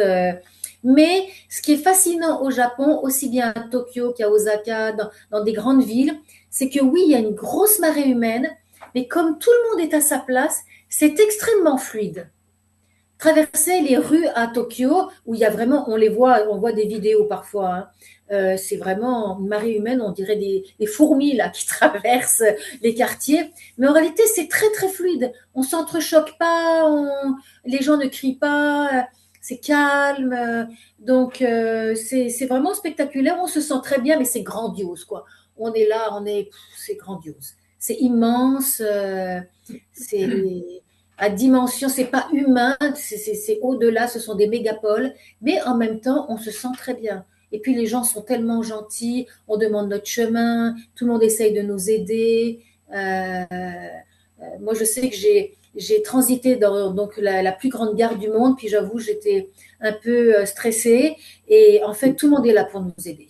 Mais ce qui est fascinant au Japon, aussi bien à Tokyo qu'à Osaka, dans des grandes villes, c'est que oui, il y a une grosse marée humaine, mais comme tout le monde est à sa place, c'est extrêmement fluide. Traverser les rues à Tokyo, où il y a vraiment, on voit des vidéos parfois, hein, c'est vraiment une marée humaine, on dirait des fourmis là qui traversent les quartiers. Mais en réalité, c'est très très fluide. On s'entrechoque pas, les gens ne crient pas, c'est calme. Donc c'est vraiment spectaculaire. On se sent très bien, mais c'est grandiose quoi. On est là, c'est grandiose, c'est immense. C'est à dimension, c'est pas humain, c'est au-delà, ce sont des mégapoles, mais en même temps, on se sent très bien. Et puis les gens sont tellement gentils, on demande notre chemin, tout le monde essaye de nous aider. Moi, je sais que j'ai transité dans donc la plus grande gare du monde, puis j'avoue, j'étais un peu stressée. Et en fait, tout le monde est là pour nous aider.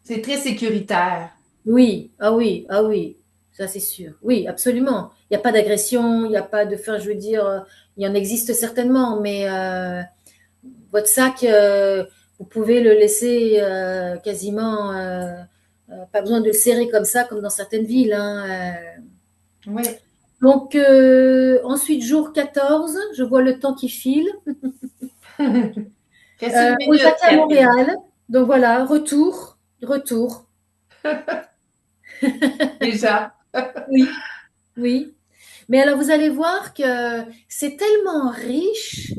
C'est très sécuritaire. Oui, ah oui, ah oui, ça c'est sûr. Oui, absolument. Il n'y a pas d'agression, il n'y a pas de, enfin, je veux dire, il y en existe certainement, mais votre sac, vous pouvez le laisser quasiment, pas besoin de le serrer comme ça, comme dans certaines villes, hein. Oui. Donc, ensuite, jour 14, je vois le temps qui file. Reste une minute, Osaka, Catherine. Montréal. Donc voilà, retour. Déjà. Oui, oui. Mais alors, vous allez voir que c'est tellement riche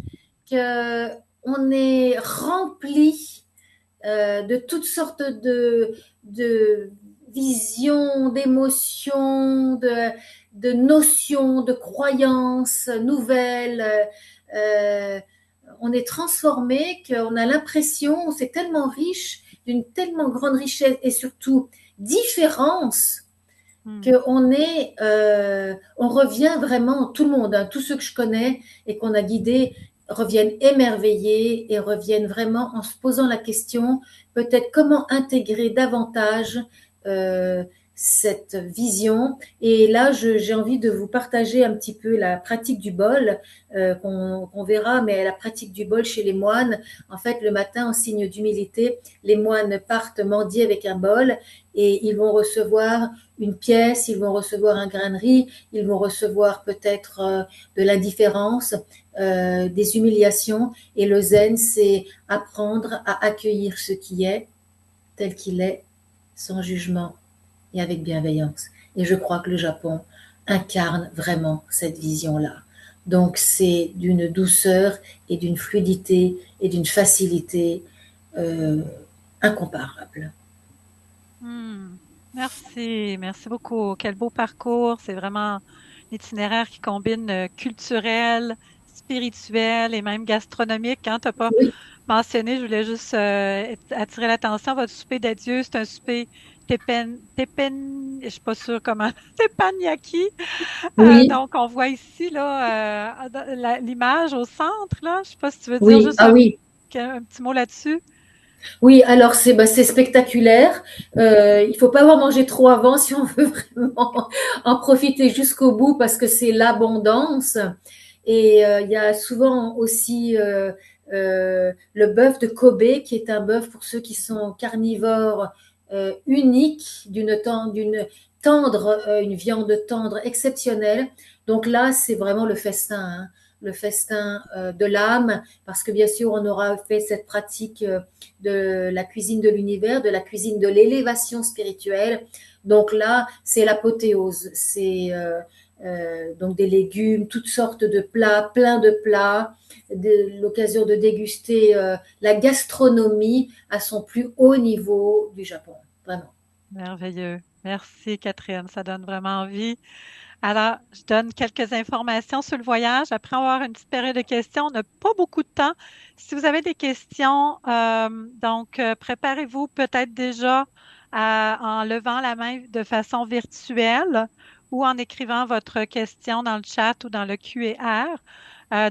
que on est rempli de toutes sortes de visions, d'émotions, de notions, de croyances nouvelles. Euh, on est transformé qu'on a l'impression, c'est tellement riche, d'une tellement grande richesse et surtout différence on revient vraiment, tout le monde, hein, tous ceux que je connais et qu'on a guidés reviennent émerveillés et reviennent vraiment en se posant la question, peut-être comment intégrer davantage euh, cette vision. Et là, j'ai envie de vous partager un petit peu la pratique du bol qu'on verra, mais la pratique du bol chez les moines. En fait, le matin, en signe d'humilité, les moines partent mendier avec un bol et ils vont recevoir une pièce, ils vont recevoir un grain de riz, ils vont recevoir peut-être de l'indifférence, des humiliations. Et le zen, c'est apprendre à accueillir ce qui est, tel qu'il est, sans jugement et avec bienveillance. Et je crois que le Japon incarne vraiment cette vision-là. Donc c'est d'une douceur et d'une fluidité et d'une facilité incomparable. Merci beaucoup. Quel beau parcours. C'est vraiment un itinéraire qui combine culturel, spirituel et même gastronomique. Hein? Tu n'as pas Oui, mentionné, je voulais juste attirer l'attention. Votre souper d'adieu, c'est un souper je suis pas sûre comment, teppanyaki. oui, Donc, on voit ici là l'image au centre. Là. Je sais pas si tu veux dire oui, juste ah oui. un petit mot là-dessus. Oui, alors c'est spectaculaire. Il faut pas avoir mangé trop avant si on veut vraiment en profiter jusqu'au bout parce que c'est l'abondance. Et il y a souvent aussi le bœuf de Kobe qui est un bœuf pour ceux qui sont carnivores unique, d'une tendre, une viande tendre exceptionnelle. Donc là, c'est vraiment le festin, hein, le festin de l'âme, parce que bien sûr, on aura fait cette pratique de la cuisine de l'univers, de la cuisine de l'élévation spirituelle. Donc là, c'est l'apothéose. C'est donc des légumes, toutes sortes de plats, plein de plats, l'occasion de déguster la gastronomie à son plus haut niveau du Japon. Vraiment. Merveilleux. Merci, Catherine. Ça donne vraiment envie. Alors, je donne quelques informations sur le voyage. Après avoir une petite période de questions, on n'a pas beaucoup de temps. Si vous avez des questions, préparez-vous peut-être déjà en levant la main de façon virtuelle ou en écrivant votre question dans le chat ou dans le Q&R.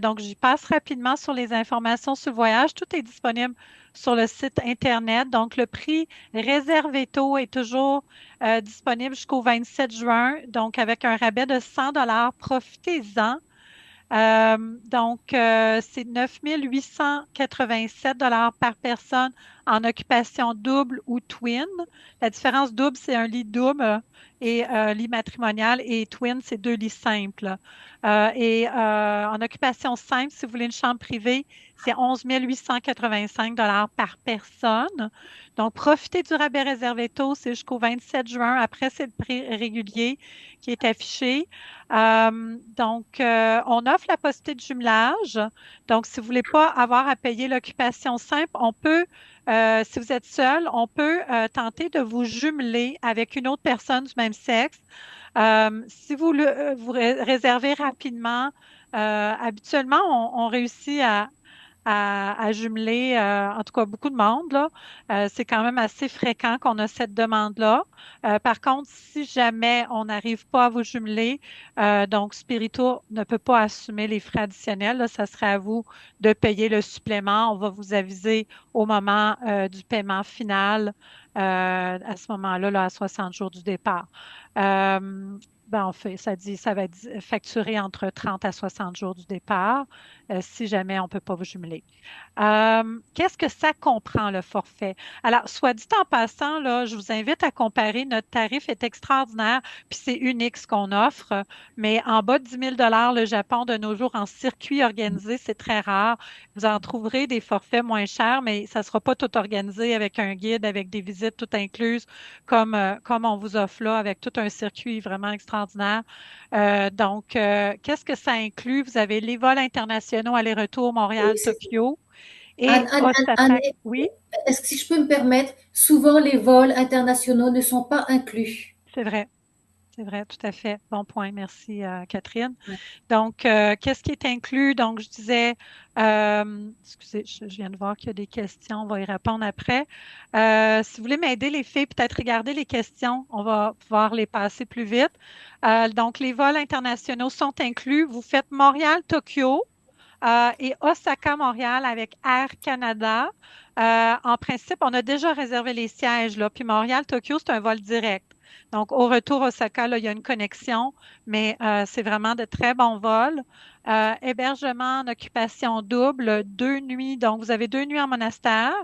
Donc, j'y passe rapidement sur les informations sur le voyage. Tout est disponible sur le site Internet. Donc, le prix réservé tôt est toujours disponible jusqu'au 27 juin, donc avec un rabais de 100 dollars. Profitez-en. C'est 9 887 par personne en occupation double ou twin. La différence double, c'est un lit double et lit matrimonial et twin, c'est 2 lits simples. En occupation simple, si vous voulez une chambre privée, c'est 11 885 par personne. Donc, profitez du rabais réservé tôt, c'est jusqu'au 27 juin. Après, c'est le prix régulier qui est affiché. On offre la possibilité de jumelage. Donc, si vous ne voulez pas avoir à payer l'occupation simple, si vous êtes seul, on peut tenter de vous jumeler avec une autre personne du même sexe. Si vous réservez rapidement, habituellement, on réussit à jumeler, en tout cas, beaucoup de monde, là. C'est quand même assez fréquent qu'on a cette demande-là. Par contre, si jamais on n'arrive pas à vous jumeler, donc Spirito ne peut pas assumer les frais additionnels, là, ça serait à vous de payer le supplément. On va vous aviser au moment du paiement final, à ce moment-là, là, à 60 jours du départ. En fait, ça va être facturé entre 30 à 60 jours du départ, si jamais on ne peut pas vous jumeler. Qu'est-ce que ça comprend, le forfait? Alors, soit dit en passant, là, je vous invite à comparer. Notre tarif est extraordinaire, puis c'est unique ce qu'on offre, mais en bas de 10 000 le Japon, de nos jours, en circuit organisé, c'est très rare. Vous en trouverez des forfaits moins chers, mais ça ne sera pas tout organisé avec un guide, avec des visites tout incluses, comme on vous offre là, avec tout un circuit vraiment extraordinaire. Qu'est-ce que ça inclut? Vous avez les vols internationaux aller-retour Oui, Montréal-Tokyo et Anne, Anne, Anne, Anne, Osaka. Oui, est-ce que si je peux me permettre, souvent les vols internationaux ne sont pas inclus. c'est vrai. C'est vrai, tout à fait. Bon point. Merci, Catherine. Ouais. Donc, qu'est-ce qui est inclus? Donc, je disais, excusez, je viens de voir qu'il y a des questions, on va y répondre après. Si vous voulez m'aider, les filles, peut-être regarder les questions, on va pouvoir les passer plus vite. Donc, les vols internationaux sont inclus. Vous faites Montréal-Tokyo et Osaka-Montréal avec Air Canada. En principe, on a déjà réservé les sièges, là. Puis Montréal-Tokyo, c'est un vol direct. Donc, au retour Osaka, là, il y a une connexion, mais c'est vraiment de très bons vols. Hébergement en occupation double, 2 nuits. Donc, vous avez 2 nuits en monastère,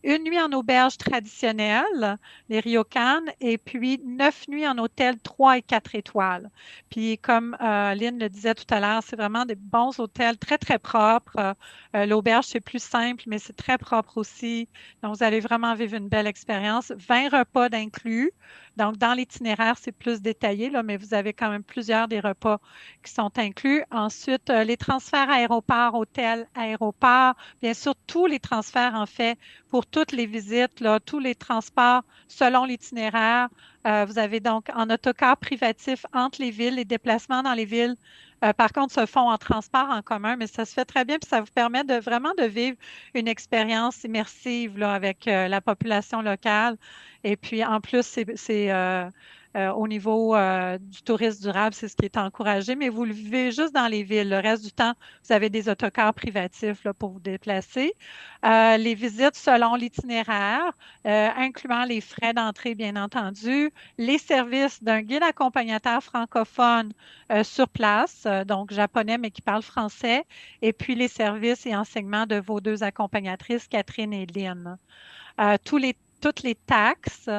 une nuit en auberge traditionnelle, les ryokan, et puis 9 nuits en hôtel 3 et 4 étoiles. Puis, comme Lynn le disait tout à l'heure, c'est vraiment des bons hôtels très, très propres. L'auberge, c'est plus simple, mais c'est très propre aussi. Donc, vous allez vraiment vivre une belle expérience. 20 repas d'inclus. Donc, dans l'itinéraire, c'est plus détaillé, là, mais vous avez quand même plusieurs des repas qui sont inclus. Ensuite, les transferts aéroport, hôtel, aéroport. Bien sûr, tous les transferts, en fait, pour toutes les visites, là, tous les transports selon l'itinéraire. Vous avez donc en autocar privatif entre les villes, les déplacements dans les villes. Par contre, se font en transport en commun, mais ça se fait très bien, puis ça vous permet de vraiment de vivre une expérience immersive là, avec la population locale. Et puis, en plus, au niveau du tourisme durable, c'est ce qui est encouragé, mais vous le vivez juste dans les villes. Le reste du temps, vous avez des autocars privatifs là, pour vous déplacer. Les visites selon l'itinéraire, incluant les frais d'entrée, bien entendu, les services d'un guide accompagnateur francophone sur place, donc japonais, mais qui parle français, et puis les services et enseignements de vos deux accompagnatrices, Catherine et Lynn. Toutes les taxes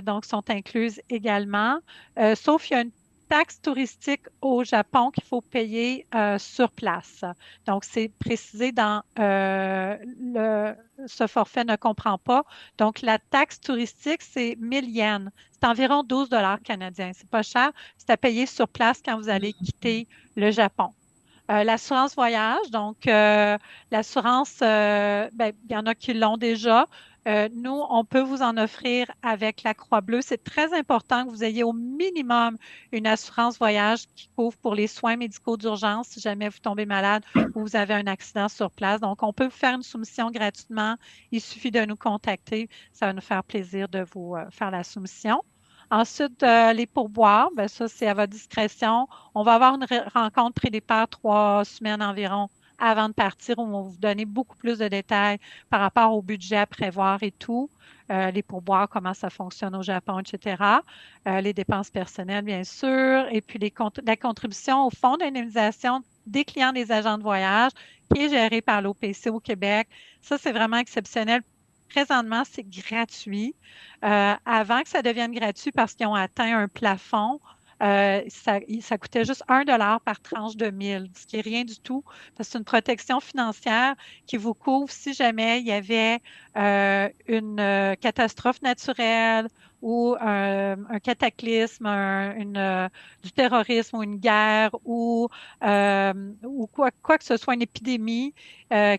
donc sont incluses également, sauf il y a une taxe touristique au Japon qu'il faut payer sur place. Donc, c'est précisé dans ce forfait ne comprend pas. Donc, la taxe touristique, c'est 1000 yens. C'est environ 12 dollars canadiens. C'est pas cher. C'est à payer sur place quand vous allez quitter le Japon. L'assurance voyage, donc l'assurance, ben, il y en a qui l'ont déjà. Nous, on peut vous en offrir avec la Croix-Bleue. C'est très important que vous ayez au minimum une assurance voyage qui couvre pour les soins médicaux d'urgence si jamais vous tombez malade ou vous avez un accident sur place. Donc, on peut vous faire une soumission gratuitement. Il suffit de nous contacter. Ça va nous faire plaisir de vous faire la soumission. Ensuite, les pourboires, ben ça, c'est à votre discrétion. On va avoir une rencontre pré-départ 3 semaines environ avant de partir où on va vous donner beaucoup plus de détails par rapport au budget à prévoir et tout, les pourboires, comment ça fonctionne au Japon, etc. Les dépenses personnelles, bien sûr, et puis la contribution au fonds d'indemnisation des clients des agents de voyage qui est géré par l'OPC au Québec. Ça, c'est vraiment exceptionnel. Présentement, c'est gratuit. Avant que ça devienne gratuit parce qu'ils ont atteint un plafond, ça coûtait juste 1 dollar par tranche de 1000, ce qui est rien du tout, parce que c'est une protection financière qui vous couvre si jamais il y avait une catastrophe naturelle ou un cataclysme, du terrorisme ou une guerre ou quoi que ce soit, une épidémie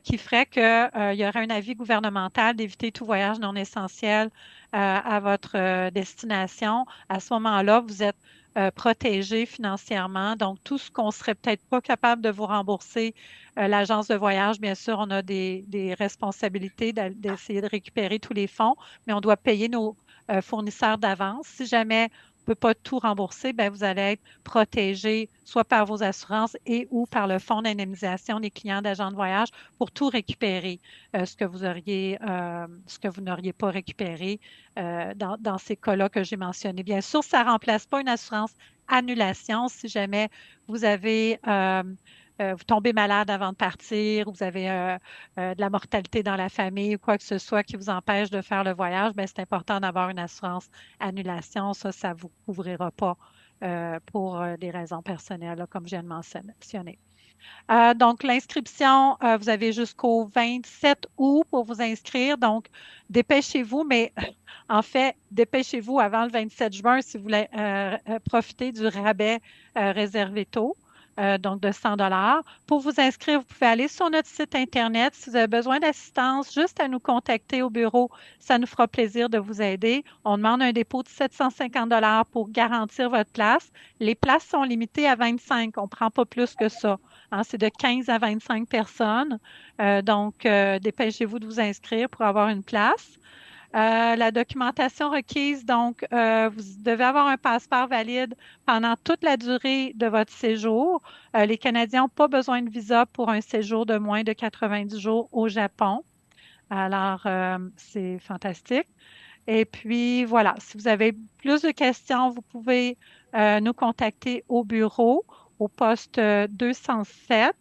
qui ferait qu'il y aurait un avis gouvernemental d'éviter tout voyage non essentiel à votre destination. À ce moment-là, vous êtes protégé financièrement. Donc, tout ce qu'on serait peut-être pas capable de vous rembourser, l'agence de voyage, bien sûr, on a des responsabilités d'essayer de récupérer tous les fonds, mais on doit payer nos fournisseurs d'avance. Si jamais on ne peut pas tout rembourser, bien, vous allez être protégé soit par vos assurances et ou par le fonds d'indemnisation des clients d'agents de voyage pour tout récupérer, ce que vous n'auriez pas récupéré dans ces cas-là que j'ai mentionnés. Bien sûr, ça ne remplace pas une assurance annulation si jamais vous avez vous tombez malade avant de partir, vous avez de la mortalité dans la famille ou quoi que ce soit qui vous empêche de faire le voyage, bien, c'est important d'avoir une assurance annulation. Ça ne vous couvrira pas pour des raisons personnelles, là, comme je viens de mentionner. Donc, l'inscription, vous avez jusqu'au 27 août pour vous inscrire. Donc, dépêchez-vous, mais en fait, dépêchez-vous avant le 27 juin si vous voulez profiter du rabais réservé tôt. Donc de 100 dollars. Pour vous inscrire, vous pouvez aller sur notre site Internet. Si vous avez besoin d'assistance, juste à nous contacter au bureau. Ça nous fera plaisir de vous aider. On demande un dépôt de 750 dollars pour garantir votre place. Les places sont limitées à 25. On ne prend pas plus que ça. Hein, c'est de 15 à 25 personnes. Donc, dépêchez-vous de vous inscrire pour avoir une place. La documentation requise, donc, vous devez avoir un passeport valide pendant toute la durée de votre séjour. Les Canadiens n'ont pas besoin de visa pour un séjour de moins de 90 jours au Japon. Alors, c'est fantastique. Et puis, voilà, si vous avez plus de questions, vous pouvez nous contacter au bureau, au poste 207,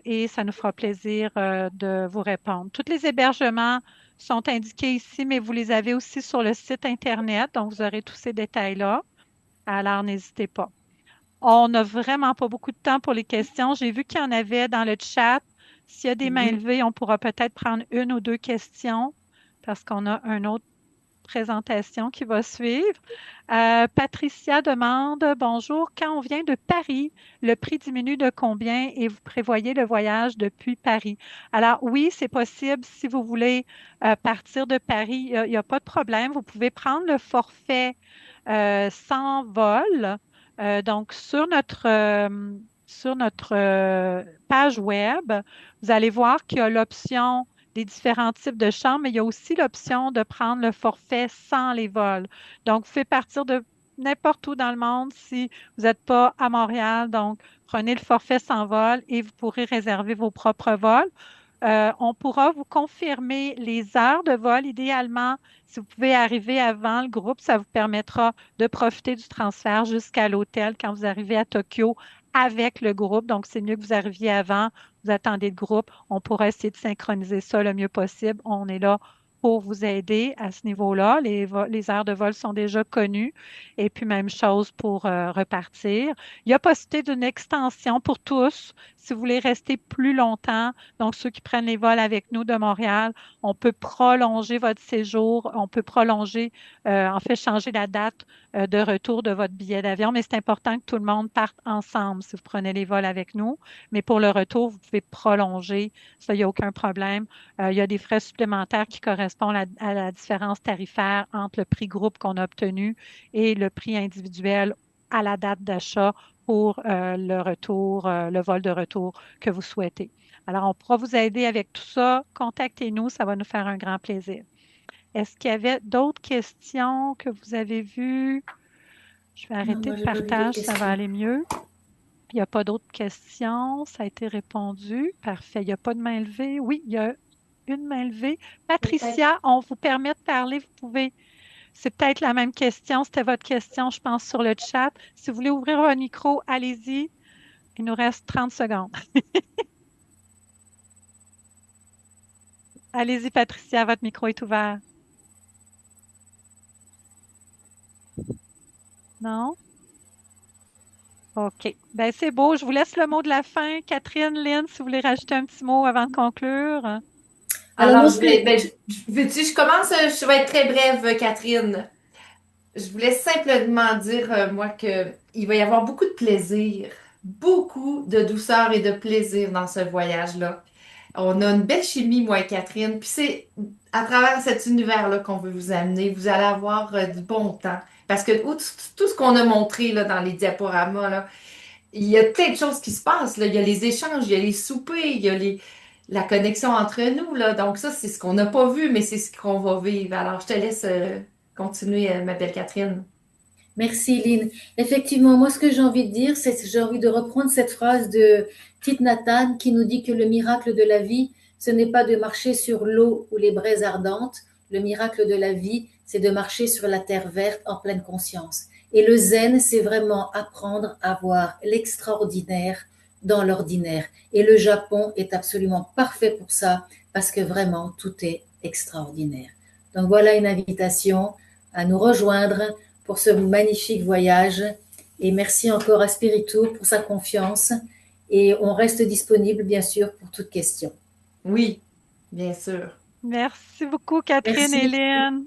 et ça nous fera plaisir de vous répondre. Tous les hébergements sont indiqués ici, mais vous les avez aussi sur le site Internet, donc vous aurez tous ces détails-là. Alors, n'hésitez pas. On n'a vraiment pas beaucoup de temps pour les questions. J'ai vu qu'il y en avait dans le chat. S'il y a des mains levées, on pourra peut-être prendre une ou deux questions parce qu'on a un autre présentation qui va suivre. Patricia demande, bonjour, quand on vient de Paris, le prix diminue de combien et vous prévoyez le voyage depuis Paris? Alors oui, c'est possible si vous voulez partir de Paris, il n'y a, pas de problème. Vous pouvez prendre le forfait sans vol. Donc sur notre page web, vous allez voir qu'il y a l'option des différents types de chambres, mais il y a aussi l'option de prendre le forfait sans les vols. Donc, vous pouvez partir de n'importe où dans le monde si vous n'êtes pas à Montréal. Donc, prenez le forfait sans vol et vous pourrez réserver vos propres vols. On pourra vous confirmer les heures de vol. Idéalement, si vous pouvez arriver avant le groupe, ça vous permettra de profiter du transfert jusqu'à l'hôtel quand vous arrivez à Tokyo avec le groupe. Donc, c'est mieux que vous arriviez avant, vous attendez le groupe. On pourra essayer de synchroniser ça le mieux possible. On est là pour vous aider à ce niveau-là. Les heures de vol sont déjà connues. Et puis, même chose pour repartir. Il y a possibilité d'une extension pour tous si vous voulez rester plus longtemps. Donc, ceux qui prennent les vols avec nous de Montréal, on peut prolonger votre séjour, on peut prolonger, en fait, changer la date de retour de votre billet d'avion, mais c'est important que tout le monde parte ensemble si vous prenez les vols avec nous. Mais pour le retour, vous pouvez prolonger, ça, il n'y a aucun problème. Il y a des frais supplémentaires qui correspondent à la différence tarifaire entre le prix groupe qu'on a obtenu et le prix individuel à la date d'achat pour le retour, le vol de retour que vous souhaitez. Alors, on pourra vous aider avec tout ça. Contactez-nous, ça va nous faire un grand plaisir. Est-ce qu'il y avait d'autres questions que vous avez vues? Je vais Non, arrêter moi, le j'ai pas vu d'autres partage, ça va questions. aller mieux. Il n'y a pas d'autres questions, ça a été répondu. Parfait. Il n'y a pas de main levée. Oui, il y a une main levée. Peut-être. Patricia, on vous permet de parler. Vous pouvez. C'est peut-être la même question. C'était votre question, je pense, sur le chat. Si vous voulez ouvrir votre micro, allez-y. Il nous reste 30 secondes. Allez-y, Patricia, votre micro est ouvert. Non? OK. Ben, c'est beau. Je vous laisse le mot de la fin. Catherine, Lynn, si vous voulez rajouter un petit mot avant de conclure. Alors, moi, Alors, ce que, veux-tu, je commence, je vais être très brève, Catherine. Je voulais simplement dire, moi, que il va y avoir beaucoup de plaisir, beaucoup de douceur et de plaisir dans ce voyage-là. On a une belle chimie, moi et Catherine, puis c'est à travers cet univers-là qu'on veut vous amener. Vous allez avoir du bon temps. Parce que tout ce qu'on a montré là, dans les diaporamas, là, il y a plein de choses qui se passent, là. Il y a les échanges, il y a les soupers, il y a la connexion entre nous, là. Donc ça, c'est ce qu'on n'a pas vu, mais c'est ce qu'on va vivre. Alors, je te laisse continuer, ma belle Catherine. Merci, Lynn. Effectivement, moi, ce que j'ai envie de dire, c'est que j'ai envie de reprendre cette phrase de Thich Nhat Hanh qui nous dit que le miracle de la vie, ce n'est pas de marcher sur l'eau ou les braises ardentes. Le miracle de la vie, c'est de marcher sur la terre verte en pleine conscience. Et le zen, c'est vraiment apprendre à voir l'extraordinaire dans l'ordinaire. Et le Japon est absolument parfait pour ça parce que vraiment, tout est extraordinaire. Donc voilà une invitation à nous rejoindre pour ce magnifique voyage. Et merci encore à Spirito pour sa confiance. Et on reste disponible, bien sûr, pour toute question. Oui, bien sûr. Merci beaucoup, Catherine et Merci. Lynn.